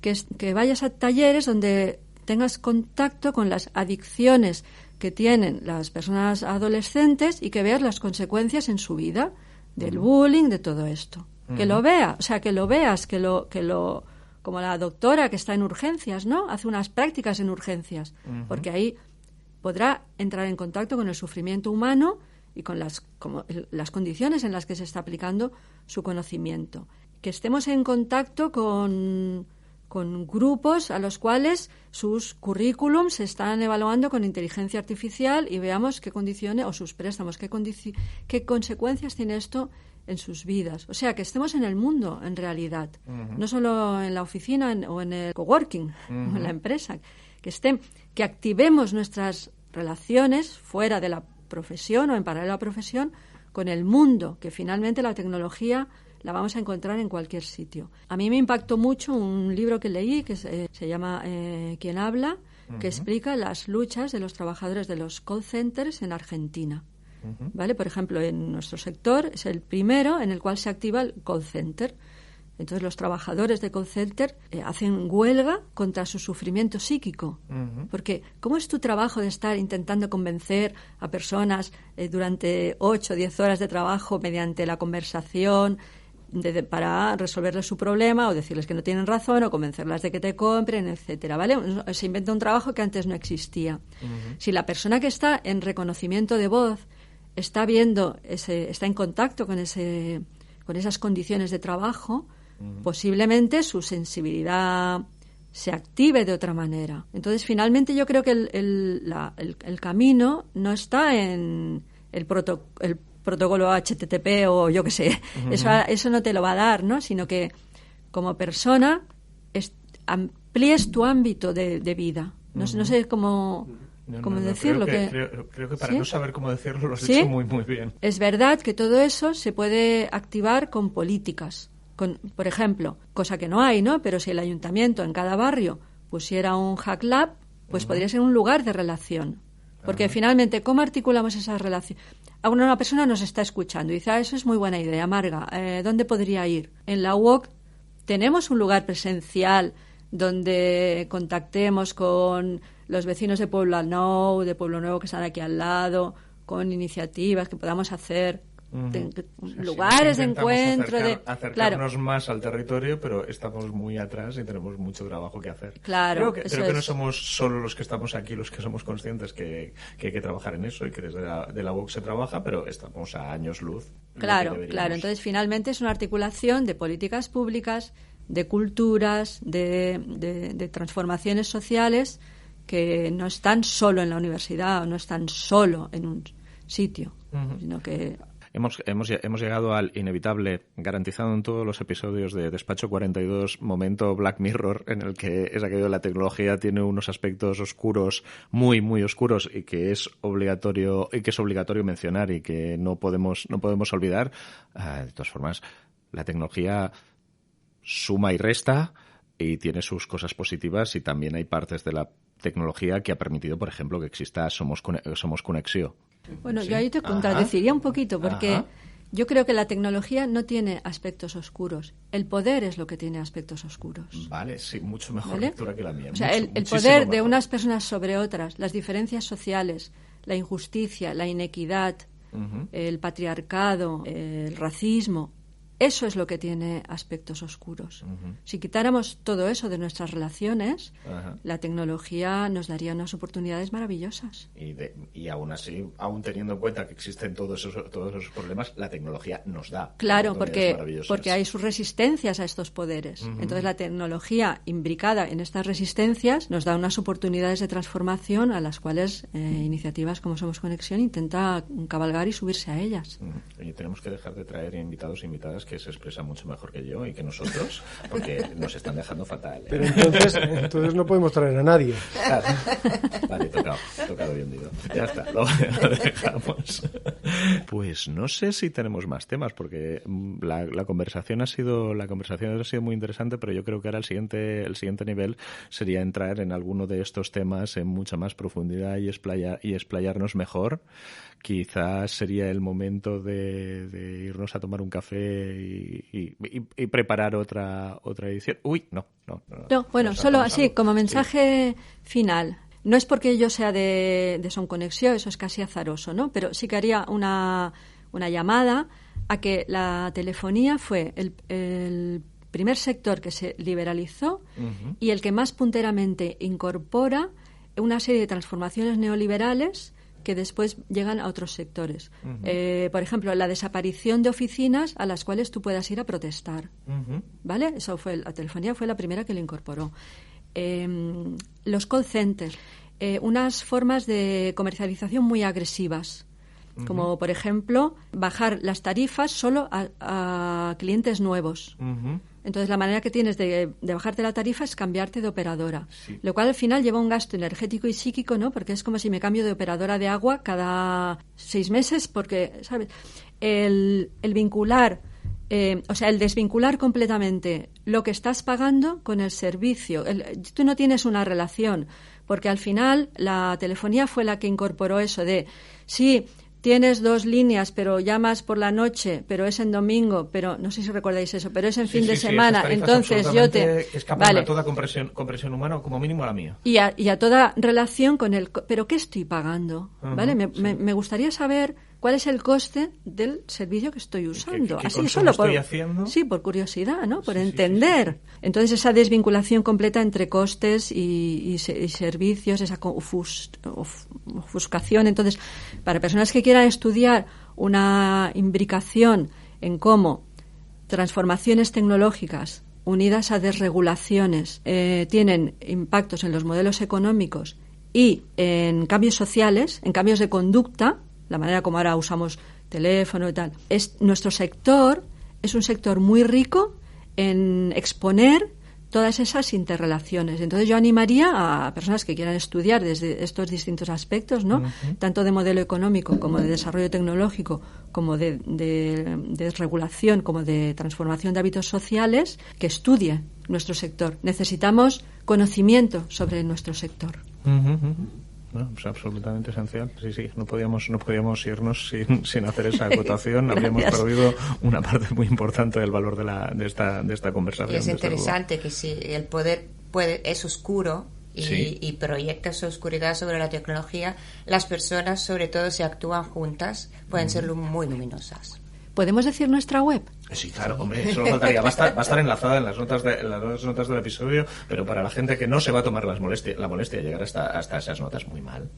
que vayas a talleres donde tengas contacto con las adicciones que tienen las personas adolescentes y que veas las consecuencias en su vida del bullying, de todo esto. Que lo vea, o sea, que lo veas, que lo como la doctora que está en urgencias, ¿no? Hace unas prácticas en urgencias, porque ahí podrá entrar en contacto con el sufrimiento humano y con las condiciones en las que se está aplicando su conocimiento. Que estemos en contacto con grupos a los cuales sus currículums se están evaluando con inteligencia artificial y veamos qué condiciones, o sus préstamos, qué consecuencias tiene esto en sus vidas. O sea, que estemos en el mundo, en realidad. Uh-huh. No solo en la oficina o en el coworking, uh-huh. o en la empresa. Que activemos nuestras relaciones fuera de la profesión o en paralelo a la profesión con el mundo, que finalmente la tecnología la vamos a encontrar en cualquier sitio. A mí me impactó mucho un libro que leí que se llama ¿Quién habla?, uh-huh. que explica las luchas de los trabajadores de los call centers en Argentina. Uh-huh. ¿Vale? Por ejemplo, en nuestro sector es el primero en el cual se activa el call center. Entonces los trabajadores de call center hacen huelga contra su sufrimiento psíquico. Uh-huh. Porque ¿cómo es tu trabajo de estar intentando convencer a personas durante 8 o 10 horas de trabajo mediante la conversación para resolverles su problema o decirles que no tienen razón o convencerlas de que te compren, etcétera, ¿vale? Se inventa un trabajo que antes no existía. Uh-huh. Si la persona que está en reconocimiento de voz está en contacto con esas condiciones de trabajo, uh-huh. posiblemente su sensibilidad se active de otra manera. Entonces, finalmente, yo creo que el camino no está en el protocolo HTTP o yo qué sé. Uh-huh. Eso no te lo va a dar, ¿no? Sino que como persona amplíes tu ámbito de vida. No, uh-huh. no sé cómo decirlo. Creo que para ¿sí? no saber cómo decirlo lo has ¿sí? hecho muy, muy bien. Es verdad que todo eso se puede activar con políticas. Por ejemplo, cosa que no hay, ¿no? Pero si el ayuntamiento en cada barrio pusiera un hack lab, pues uh-huh. podría ser un lugar de relación. Porque uh-huh. finalmente, ¿cómo articulamos esa relación? Una persona nos está escuchando y dice, eso es muy buena idea, Marga, ¿dónde podría ir? En la UOC tenemos un lugar presencial donde contactemos con los vecinos de Pueblo Nuevo que están aquí al lado, con iniciativas que podamos hacer, lugares de encuentro. Acercarnos más al territorio, pero estamos muy atrás y tenemos mucho trabajo que hacer. Claro, creo que no somos solo los que estamos aquí los que somos conscientes que hay que trabajar en eso y que desde la UOC se trabaja, pero estamos a años luz. Claro. Entonces, finalmente es una articulación de políticas públicas, de culturas, de transformaciones sociales que no están solo en la universidad o no están solo en un sitio, uh-huh. sino que... hemos llegado al inevitable, garantizado en todos los episodios de Despacho 42, momento Black Mirror, en el que es aquello de la tecnología tiene unos aspectos oscuros, muy, muy oscuros, y que es obligatorio mencionar y que no podemos olvidar. De todas formas, la tecnología suma y resta y tiene sus cosas positivas, y también hay partes de la tecnología que ha permitido, por ejemplo, que exista Somos Conexio. Bueno, ¿Sí? yo ahí te contradeciría un poquito, porque Ajá. yo creo que la tecnología no tiene aspectos oscuros. El poder es lo que tiene aspectos oscuros. Vale, sí, mucho mejor ¿Vale? lectura que la mía. O sea, el muchísimo poder de mejor. unas personas sobre otras, las diferencias sociales, la injusticia, la inequidad, el patriarcado, el racismo, eso es lo que tiene aspectos oscuros. Si quitáramos todo eso de nuestras relaciones, la tecnología nos daría unas oportunidades maravillosas. Y aún así, aún teniendo en cuenta que existen todos esos problemas, la tecnología nos da Claro, oportunidades maravillosas. porque hay sus resistencias a estos poderes. Entonces, la tecnología imbricada en estas resistencias nos da unas oportunidades de transformación a las cuales iniciativas como Somos Conexión intenta cabalgar y subirse a ellas. Y tenemos que dejar de traer invitados e invitadas que se expresan mucho mejor que yo y que nosotros, porque nos están dejando fatal. Pero entonces no podemos traer a nadie. Claro. Vale, tocado y hundido. Ya está, lo dejamos. Pues no sé si tenemos más temas, porque la conversación ha sido muy interesante, pero yo creo que ahora el siguiente nivel sería entrar en alguno de estos temas en mucha más profundidad y explayarnos mejor. Quizás sería el momento de irnos a tomar un café y preparar otra edición. Bueno, solo así, como mensaje final. No es porque yo sea de Son Conexión, eso es casi azaroso, ¿no? Pero sí que haría una llamada a que la telefonía fue el primer sector que se liberalizó y el que más punteramente incorpora una serie de transformaciones neoliberales que después llegan a otros sectores. Por ejemplo, la desaparición de oficinas a las cuales tú puedas ir a protestar. ¿Vale? La telefonía fue la primera que lo incorporó. Los call centers, unas formas de comercialización muy agresivas, como por ejemplo bajar las tarifas solo a clientes nuevos. Entonces la manera que tienes de bajarte la tarifa es cambiarte de operadora, lo cual al final lleva un gasto energético y psíquico, ¿no? Porque es como si me cambio de operadora de agua cada 6 meses, porque, ¿sabes? El vincular, el desvincular completamente lo que estás pagando con el servicio. Tú no tienes una relación, porque al final la telefonía fue la que incorporó eso de, sí, tienes 2 líneas, pero llamas por la noche, pero es en domingo, pero no sé si recordáis eso, pero es en fin de semana, entonces yo te... Escapan a toda compresión humana, o como mínimo a la mía. Y a toda relación con el... ¿Pero qué estoy pagando? ¿Vale? Me gustaría saber cuál es el coste del servicio que estoy usando. ¿Qué Así solo estoy haciendo? Sí, por curiosidad, ¿no? Por entender. Entonces esa desvinculación completa entre costes y servicios, esa ofuscación. Entonces, para personas que quieran estudiar una imbricación en cómo transformaciones tecnológicas unidas a desregulaciones tienen impactos en los modelos económicos y en cambios sociales, en cambios de conducta, la manera como ahora usamos teléfono y tal. Nuestro sector es un sector muy rico en exponer todas esas interrelaciones. Entonces yo animaría a personas que quieran estudiar desde estos distintos aspectos, ¿no? Tanto de modelo económico como de desarrollo tecnológico, como de desregulación, como de transformación de hábitos sociales, que estudie nuestro sector. Necesitamos conocimiento sobre nuestro sector. No, es absolutamente esencial. Sí, no podíamos irnos sin hacer esa acotación. Habríamos perdido una parte muy importante del valor de esta conversación. Y es interesante que si el poder es oscuro y proyecta su oscuridad sobre la tecnología, las personas, sobre todo si actúan juntas, pueden ser muy luminosas. ¿Podemos decir nuestra web? Sí, claro, hombre, solo faltaría. Va a estar enlazada en las notas del episodio, pero para la gente que no se va a tomar la molestia de llegar hasta esas notas, muy mal.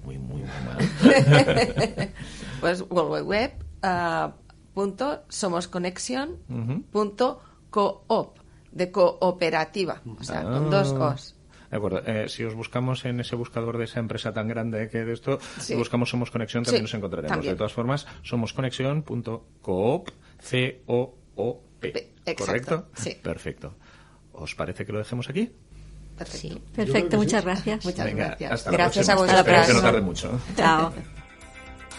Pues www.somosconexion.coop, de cooperativa, o sea, con 2 O's. De acuerdo. Si os buscamos en ese buscador de esa empresa tan grande que de esto, si buscamos Somos Conexión, también nos encontraremos. También. De todas formas, somosconexión.coop, C-O-O-P. ¿Correcto? Sí. Perfecto. ¿Os parece que lo dejemos aquí? Perfecto. Sí. Perfecto, muchas gracias. Muchas gracias. Hasta Gracias a vosotros. vosotros. Que no tarde mucho. Chao.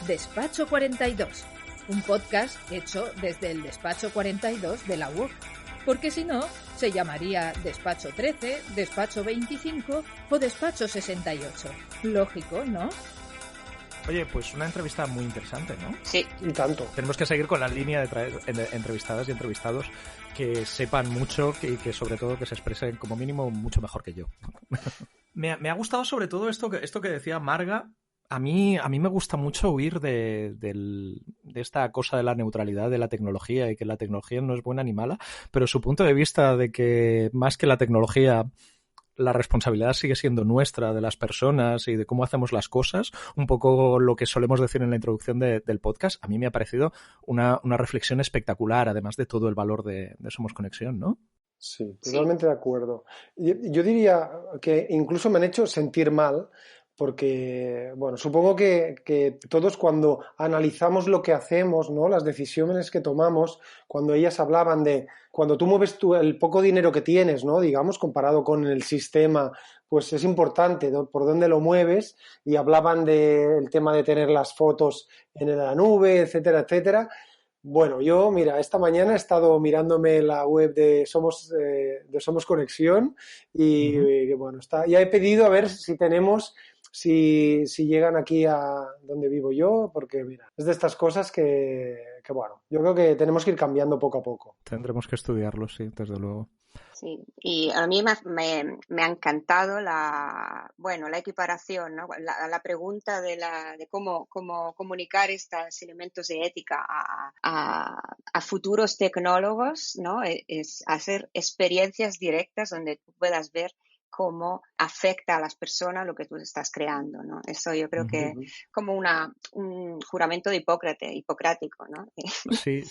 Despacho 42, un podcast hecho desde el Despacho 42 de la UOC. Porque si no, se llamaría Despacho 13, Despacho 25 o Despacho 68. Lógico, ¿no? Oye, pues una entrevista muy interesante, ¿no? Sí. Y tanto. Tenemos que seguir con la línea de traer entrevistadas y entrevistados que sepan mucho y que sobre todo que se expresen como mínimo mucho mejor que yo. Me ha gustado sobre todo esto que decía Marga. A mí me gusta mucho huir de esta cosa de la neutralidad de la tecnología y que la tecnología no es buena ni mala, pero su punto de vista de que más que la tecnología la responsabilidad sigue siendo nuestra, de las personas y de cómo hacemos las cosas, un poco lo que solemos decir en la introducción del podcast, a mí me ha parecido una reflexión espectacular, además de todo el valor de Somos Conexión, ¿no? Sí, totalmente de acuerdo. Yo diría que incluso me han hecho sentir mal porque, bueno, supongo que todos cuando analizamos lo que hacemos, ¿no? Las decisiones que tomamos, cuando ellas hablaban de cuando tú mueves el poco dinero que tienes, ¿no? Digamos, comparado con el sistema, pues es importante, ¿no? Por dónde lo mueves, y hablaban del tema de tener las fotos en la nube, etcétera, etcétera. Bueno, yo, mira, esta mañana he estado mirándome la web de Somos Conexión y bueno, ya he pedido a ver si tenemos, si llegan aquí a donde vivo yo, porque mira, es de estas cosas que bueno, yo creo que tenemos que ir cambiando poco a poco. Tendremos que estudiarlo, sí, desde luego. Sí, y a mí me ha encantado la equiparación, ¿no? La pregunta de cómo comunicar estos elementos de ética a futuros tecnólogos, ¿no? Es hacer experiencias directas donde tú puedas ver cómo afecta a las personas lo que tú estás creando, ¿no? Eso yo creo que como un juramento de hipocrático, ¿no? Sí.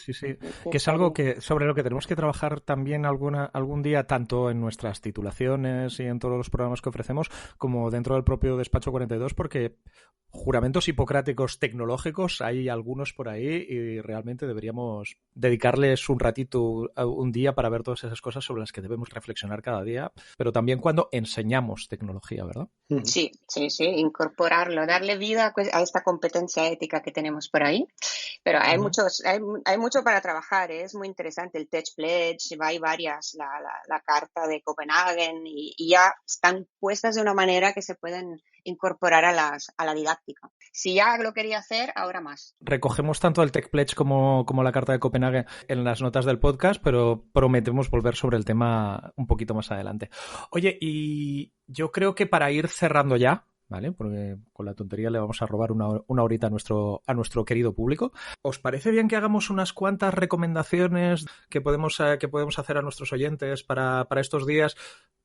Que es algo sobre lo que tenemos que trabajar también algún día, tanto en nuestras titulaciones y en todos los programas que ofrecemos, como dentro del propio Despacho 42, porque juramentos hipocráticos tecnológicos hay algunos por ahí y realmente deberíamos dedicarles un ratito, un día, para ver todas esas cosas sobre las que debemos reflexionar cada día, pero también cuando enseñamos tecnología, ¿verdad? Sí, incorporarlo, darle vida a esta competencia ética que tenemos por ahí. Pero hay mucho para trabajar, es muy interesante el Tech Pledge, hay varias, la Carta de Copenhague, y ya están puestas de una manera que se pueden incorporar a la didáctica. Si ya lo quería hacer, ahora más. Recogemos tanto el Tech Pledge como la Carta de Copenhague en las notas del podcast, pero prometemos volver sobre el tema un poquito más adelante. Oye, y yo creo que para ir cerrando ya, ¿vale? Porque con la tontería le vamos a robar una horita a nuestro querido público. ¿Os parece bien que hagamos unas cuantas recomendaciones que podemos hacer a nuestros oyentes para estos días?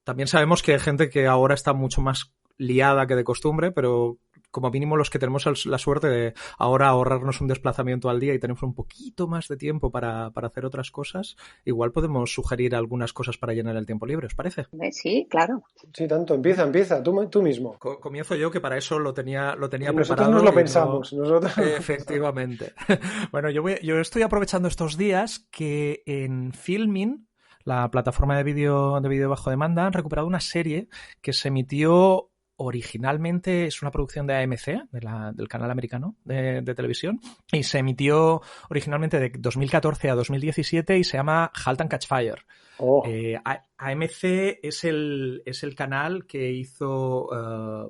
También sabemos que hay gente que ahora está mucho más liada que de costumbre, pero como mínimo los que tenemos la suerte de ahora ahorrarnos un desplazamiento al día y tenemos un poquito más de tiempo para hacer otras cosas, igual podemos sugerir algunas cosas para llenar el tiempo libre, ¿os parece? Sí, claro. Sí, tanto. Empieza, tú mismo. Comienzo yo, que para eso lo tenía preparado. Nosotros nos lo pensamos. Efectivamente. Bueno, yo estoy aprovechando estos días que en Filmin, la plataforma de vídeo bajo demanda, han recuperado una serie que se emitió originalmente, es una producción de AMC, del canal americano de televisión, y se emitió originalmente de 2014 a 2017 y se llama Halt and Catch Fire. AMC es el canal que hizo...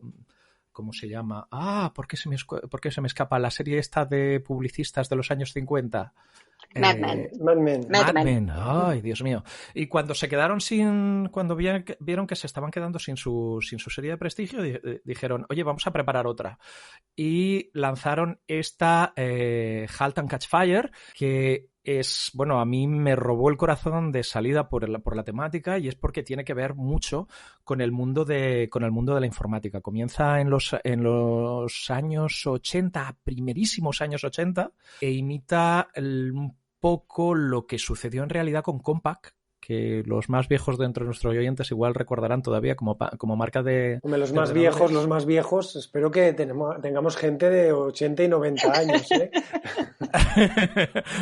¿cómo se llama? ¿Por qué se me escapa? La serie esta de publicistas de los años 50. Mad Men. Ay, Dios mío. Y cuando cuando vieron que se estaban quedando sin su serie de prestigio, dijeron, oye, vamos a preparar otra. Y lanzaron esta Halt and Catch Fire, que es, bueno, a mí me robó el corazón de salida por la temática, y es porque tiene que ver mucho con el mundo de la informática. Comienza en los años 80, primerísimos años 80, e imita un poco lo que sucedió en realidad con Compaq, que los más viejos de entre nuestros oyentes igual recordarán todavía como marca de... Hombre, los más viejos, espero que tengamos gente de 80 y 90 años, ¿eh?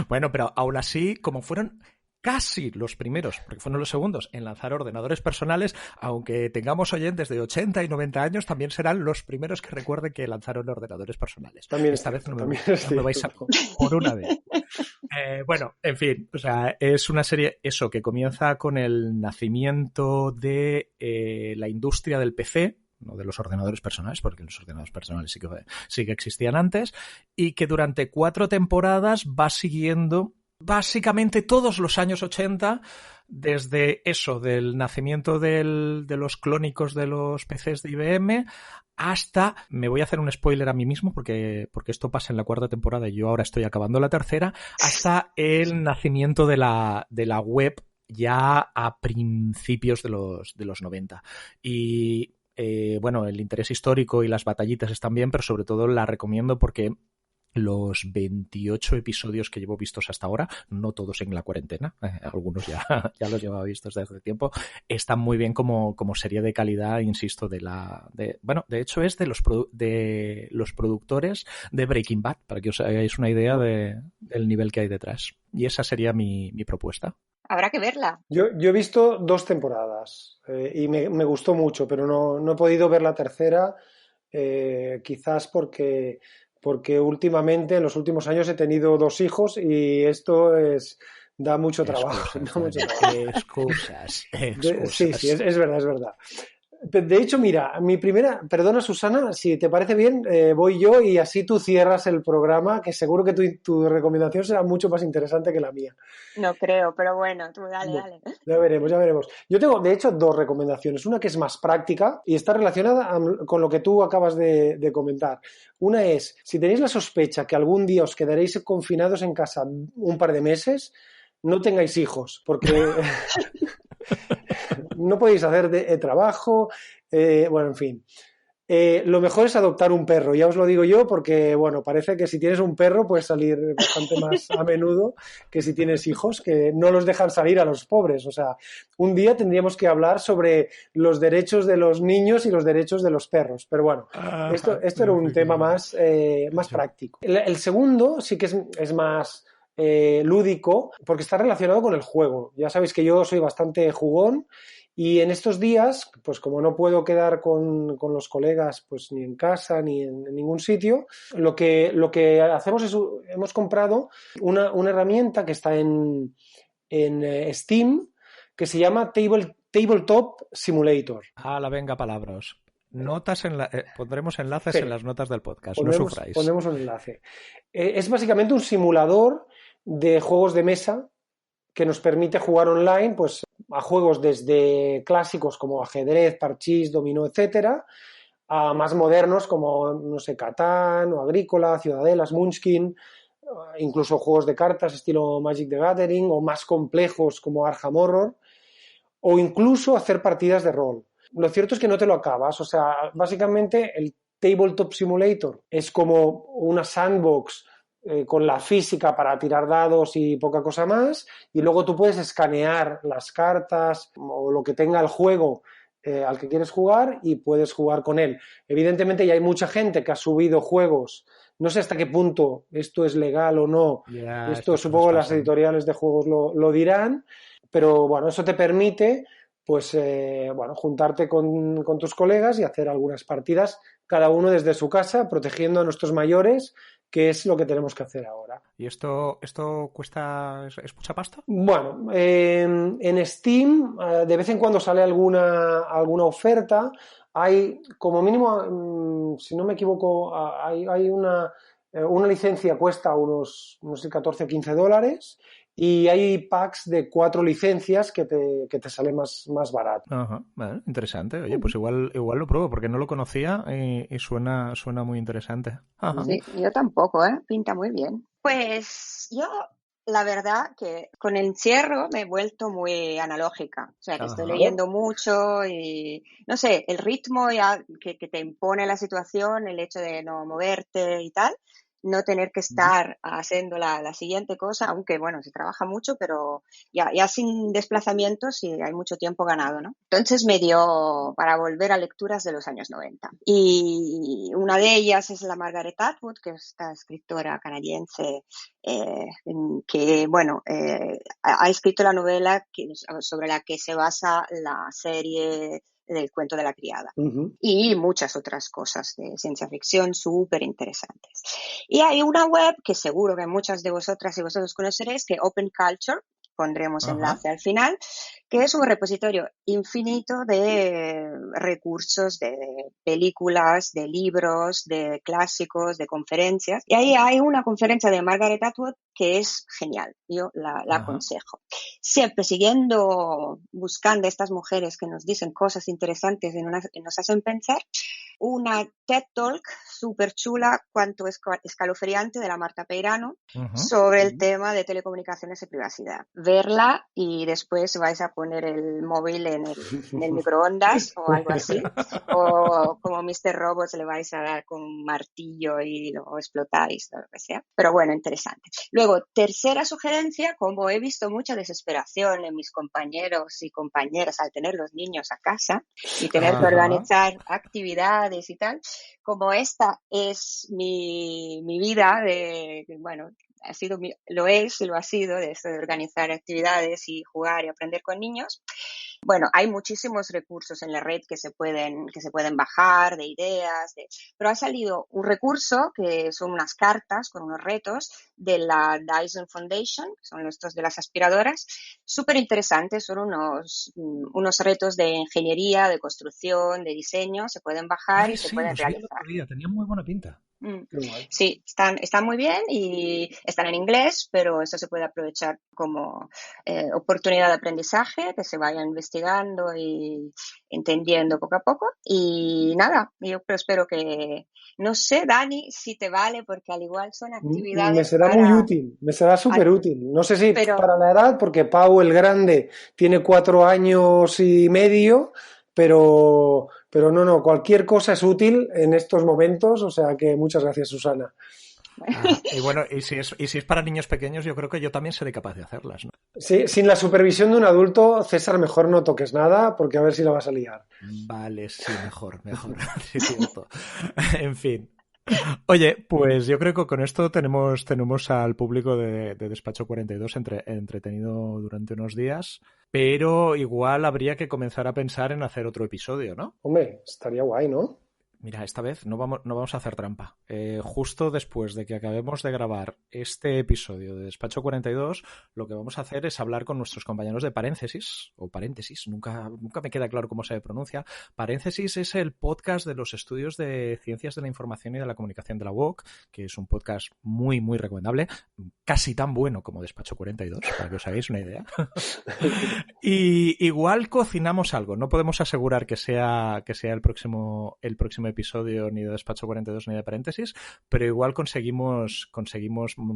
Bueno, pero aún así, como fueron casi los primeros, porque fueron los segundos en lanzar ordenadores personales, aunque tengamos oyentes de 80 y 90 años, también serán los primeros que recuerden que lanzaron ordenadores personales. También esta vez no me vais a por una vez. Bueno, en fin, o sea, es una serie eso que comienza con el nacimiento de la industria del PC, no de los ordenadores personales, porque los ordenadores personales sí que existían antes, y que durante 4 temporadas va siguiendo básicamente todos los años 80, desde eso, del nacimiento de los clónicos de los PCs de IBM hasta, me voy a hacer un spoiler a mí mismo porque esto pasa en la 4ª temporada y yo ahora estoy acabando la 3ª, hasta el nacimiento de la web ya a principios de los 90. Y bueno, el interés histórico y las batallitas están bien, pero sobre todo la recomiendo porque los 28 episodios que llevo vistos hasta ahora, no todos en la cuarentena, algunos ya los llevaba vistos desde hace tiempo, están muy bien como serie de calidad, insisto, de hecho es de los productores de Breaking Bad, para que os hagáis una idea del nivel que hay detrás. Y esa sería mi propuesta. Habrá que verla. Yo he visto 2 temporadas y me gustó mucho, pero no he podido ver la tercera, quizás porque últimamente, en los últimos años, he tenido 2 hijos y esto da mucho trabajo. Excusas. Sí, es verdad. De hecho, mira, perdona Susana, si te parece bien, voy yo y así tú cierras el programa, que seguro que tu recomendación será mucho más interesante que la mía. No creo, pero bueno, tú dale. Ya veremos. Yo tengo, de hecho, 2 recomendaciones. Una que es más práctica y está relacionada con lo que tú acabas de comentar. Una es, si tenéis la sospecha que algún día os quedaréis confinados en casa un par de meses, no tengáis hijos, porque... no podéis hacer trabajo, bueno, en fin. Lo mejor es adoptar un perro, ya os lo digo yo, porque, bueno, parece que si tienes un perro puedes salir bastante más a menudo que si tienes hijos, que no los dejan salir a los pobres. O sea, un día tendríamos que hablar sobre los derechos de los niños y los derechos de los perros. Pero bueno, esto era un tema más práctico. El segundo sí que es más... lúdico, porque está relacionado con el juego. Ya sabéis que yo soy bastante jugón y en estos días, pues como no puedo quedar con los colegas pues ni en casa ni en ningún sitio, lo que hacemos es, hemos comprado una herramienta que está en Steam que se llama Tabletop Simulator. Venga, palabras. Pondremos enlaces en las notas del podcast, no sufráis. Pondremos un enlace. Es básicamente un simulador de juegos de mesa que nos permite jugar online pues a juegos desde clásicos como ajedrez, parchís, dominó, etcétera, a más modernos como, no sé, Catán o Agrícola, Ciudadelas, Munchkin, incluso juegos de cartas estilo Magic the Gathering o más complejos como Arkham Horror, o incluso hacer partidas de rol. Lo cierto es que no te lo acabas, o sea, básicamente el Tabletop Simulator es como una sandbox con la física para tirar dados y poca cosa más, y luego tú puedes escanear las cartas o lo que tenga el juego al que quieres jugar y puedes jugar con él. Evidentemente ya hay mucha gente que ha subido juegos, no sé hasta qué punto esto es legal o no, esto supongo las editoriales de juegos lo dirán, pero bueno, eso te permite pues juntarte con tus colegas y hacer algunas partidas, cada uno desde su casa, protegiendo a nuestros mayores, que es lo que tenemos que hacer ahora. ¿Y esto cuesta, es mucha pasta? Bueno, en Steam de vez en cuando sale alguna oferta. Hay, como mínimo, si no me equivoco, hay una licencia cuesta unos, no sé, 14 o 15 dólares. Y hay packs de 4 licencias que te sale más barato. Ajá, vale, interesante. Oye, pues igual lo pruebo porque no lo conocía y suena muy interesante. Ajá. Sí, yo tampoco, pinta muy bien. Pues yo, la verdad que con el encierro me he vuelto muy analógica. O sea, que estoy leyendo mucho y, no sé, el ritmo ya que te impone la situación, el hecho de no moverte y tal, no tener que estar haciendo la siguiente cosa, aunque bueno, se trabaja mucho, pero ya sin desplazamientos y hay mucho tiempo ganado, ¿no? Entonces me dio para volver a lecturas de los años 90. Y una de ellas es la Margaret Atwood, que es esta escritora canadiense que, bueno, ha escrito la novela sobre la que se basa la serie del cuento de la criada y muchas otras cosas de ciencia ficción súper interesantes. Y hay una web que seguro que muchas de vosotras y vosotros conoceréis, que Open Culture, pondremos enlace al final, que es un repositorio infinito de recursos, de películas, de libros, de clásicos, de conferencias. Y ahí hay una conferencia de Margaret Atwood que es genial, yo la aconsejo. Siempre buscando estas mujeres que nos dicen cosas interesantes y nos hacen pensar. Una TED Talk súper chula, cuanto escalofriante, de la Marta Peirano, sobre el tema de telecomunicaciones y privacidad. Verla y después vais a poner el móvil en el microondas o algo así, o como Mr. Robots le vais a dar con un martillo y lo explotáis, o lo que sea. Pero bueno, interesante. Luego, tercera sugerencia, como he visto mucha desesperación en mis compañeros y compañeras al tener los niños a casa y tener que organizar actividades y tal, como esta es mi vida bueno, lo ha sido de esto de organizar actividades y jugar y aprender con niños. Bueno, hay muchísimos recursos en la red que se pueden bajar, de ideas, pero ha salido un recurso que son unas cartas con unos retos de la Dyson Foundation, que son estos de las aspiradoras, súper interesantes, son unos retos de ingeniería, de construcción, de diseño, se pueden bajar y se pueden realizar. Tenían muy buena pinta. Sí, están muy bien y están en inglés, pero eso se puede aprovechar como oportunidad de aprendizaje, que se vayan investigando y entendiendo poco a poco. Y nada, yo espero que, no sé, Dani, si te vale, porque al igual son actividades. Me será muy útil, me será súper útil. No sé si para la edad, porque Pau el grande tiene 4 años y medio. Pero no, cualquier cosa es útil en estos momentos, o sea que muchas gracias, Susana. Y bueno, y si es para niños pequeños, yo creo que yo también seré capaz de hacerlas, ¿no? Sí, sin la supervisión de un adulto, César, mejor no toques nada, porque a ver si la vas a liar. Vale, sí, mejor. Sí, cierto. En fin. Oye, pues yo creo que con esto tenemos al público de Despacho 42 entretenido durante unos días, pero igual habría que comenzar a pensar en hacer otro episodio, ¿no? Hombre, estaría guay, ¿no? Mira, esta vez no vamos a hacer trampa. Justo después de que acabemos de grabar este episodio de Despacho 42, lo que vamos a hacer es hablar con nuestros compañeros de Paréntesis, o Paréntesis, nunca me queda claro cómo se pronuncia. Paréntesis es el podcast de los estudios de Ciencias de la Información y de la Comunicación de la UOC, que es un podcast muy, muy recomendable, casi tan bueno como Despacho 42, para que os hagáis una idea. Y igual cocinamos algo. No podemos asegurar que sea el próximo episodio ni de Despacho 42 ni de Paréntesis, pero igual conseguimos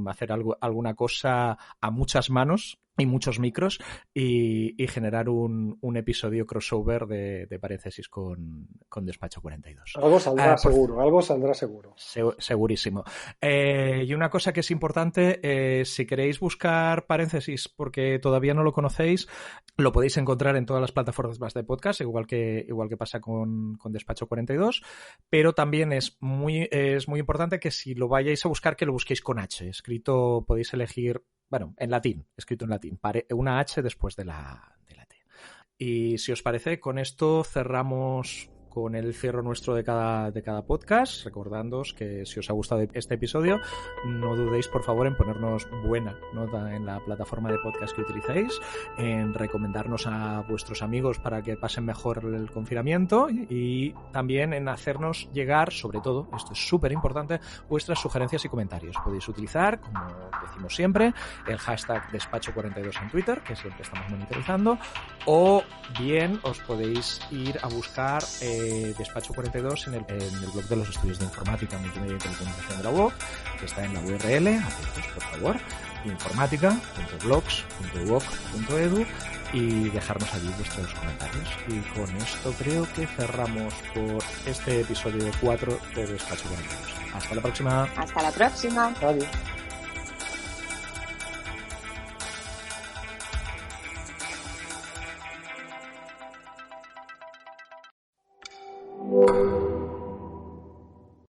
hacer alguna cosa a muchas manos y muchos micros y generar un episodio crossover de Paréntesis con Despacho 42. Algo saldrá seguro. Segurísimo. Y una cosa que es importante, si queréis buscar Paréntesis porque todavía no lo conocéis, lo podéis encontrar en todas las plataformas de podcast, igual que pasa con Despacho 42, pero también es muy importante que si lo vayáis a buscar, que lo busquéis con H. Escrito, podéis elegir, en latín, escrito en latín, una H después de la T. Y si os parece, con esto cerramos con el cierre nuestro de cada podcast, recordándoos que si os ha gustado este episodio, no dudéis por favor en ponernos buena nota en la plataforma de podcast que utilicéis, en recomendarnos a vuestros amigos para que pasen mejor el confinamiento y también en hacernos llegar, sobre todo, esto es súper importante, vuestras sugerencias y comentarios. Podéis utilizar, como decimos siempre, el hashtag Despacho42 en Twitter, que siempre estamos monitorizando, o bien os podéis ir a buscar Despacho 42 en el blog de los estudios de informática, multimedia y telecomunicación de la UOC, que está en la URL, atentos por favor, informática.blogs.uoc.edu, y dejarnos allí vuestros comentarios. Y con esto creo que cerramos por este episodio 4 de Despacho 42. Hasta la próxima. Hasta la próxima. Adiós.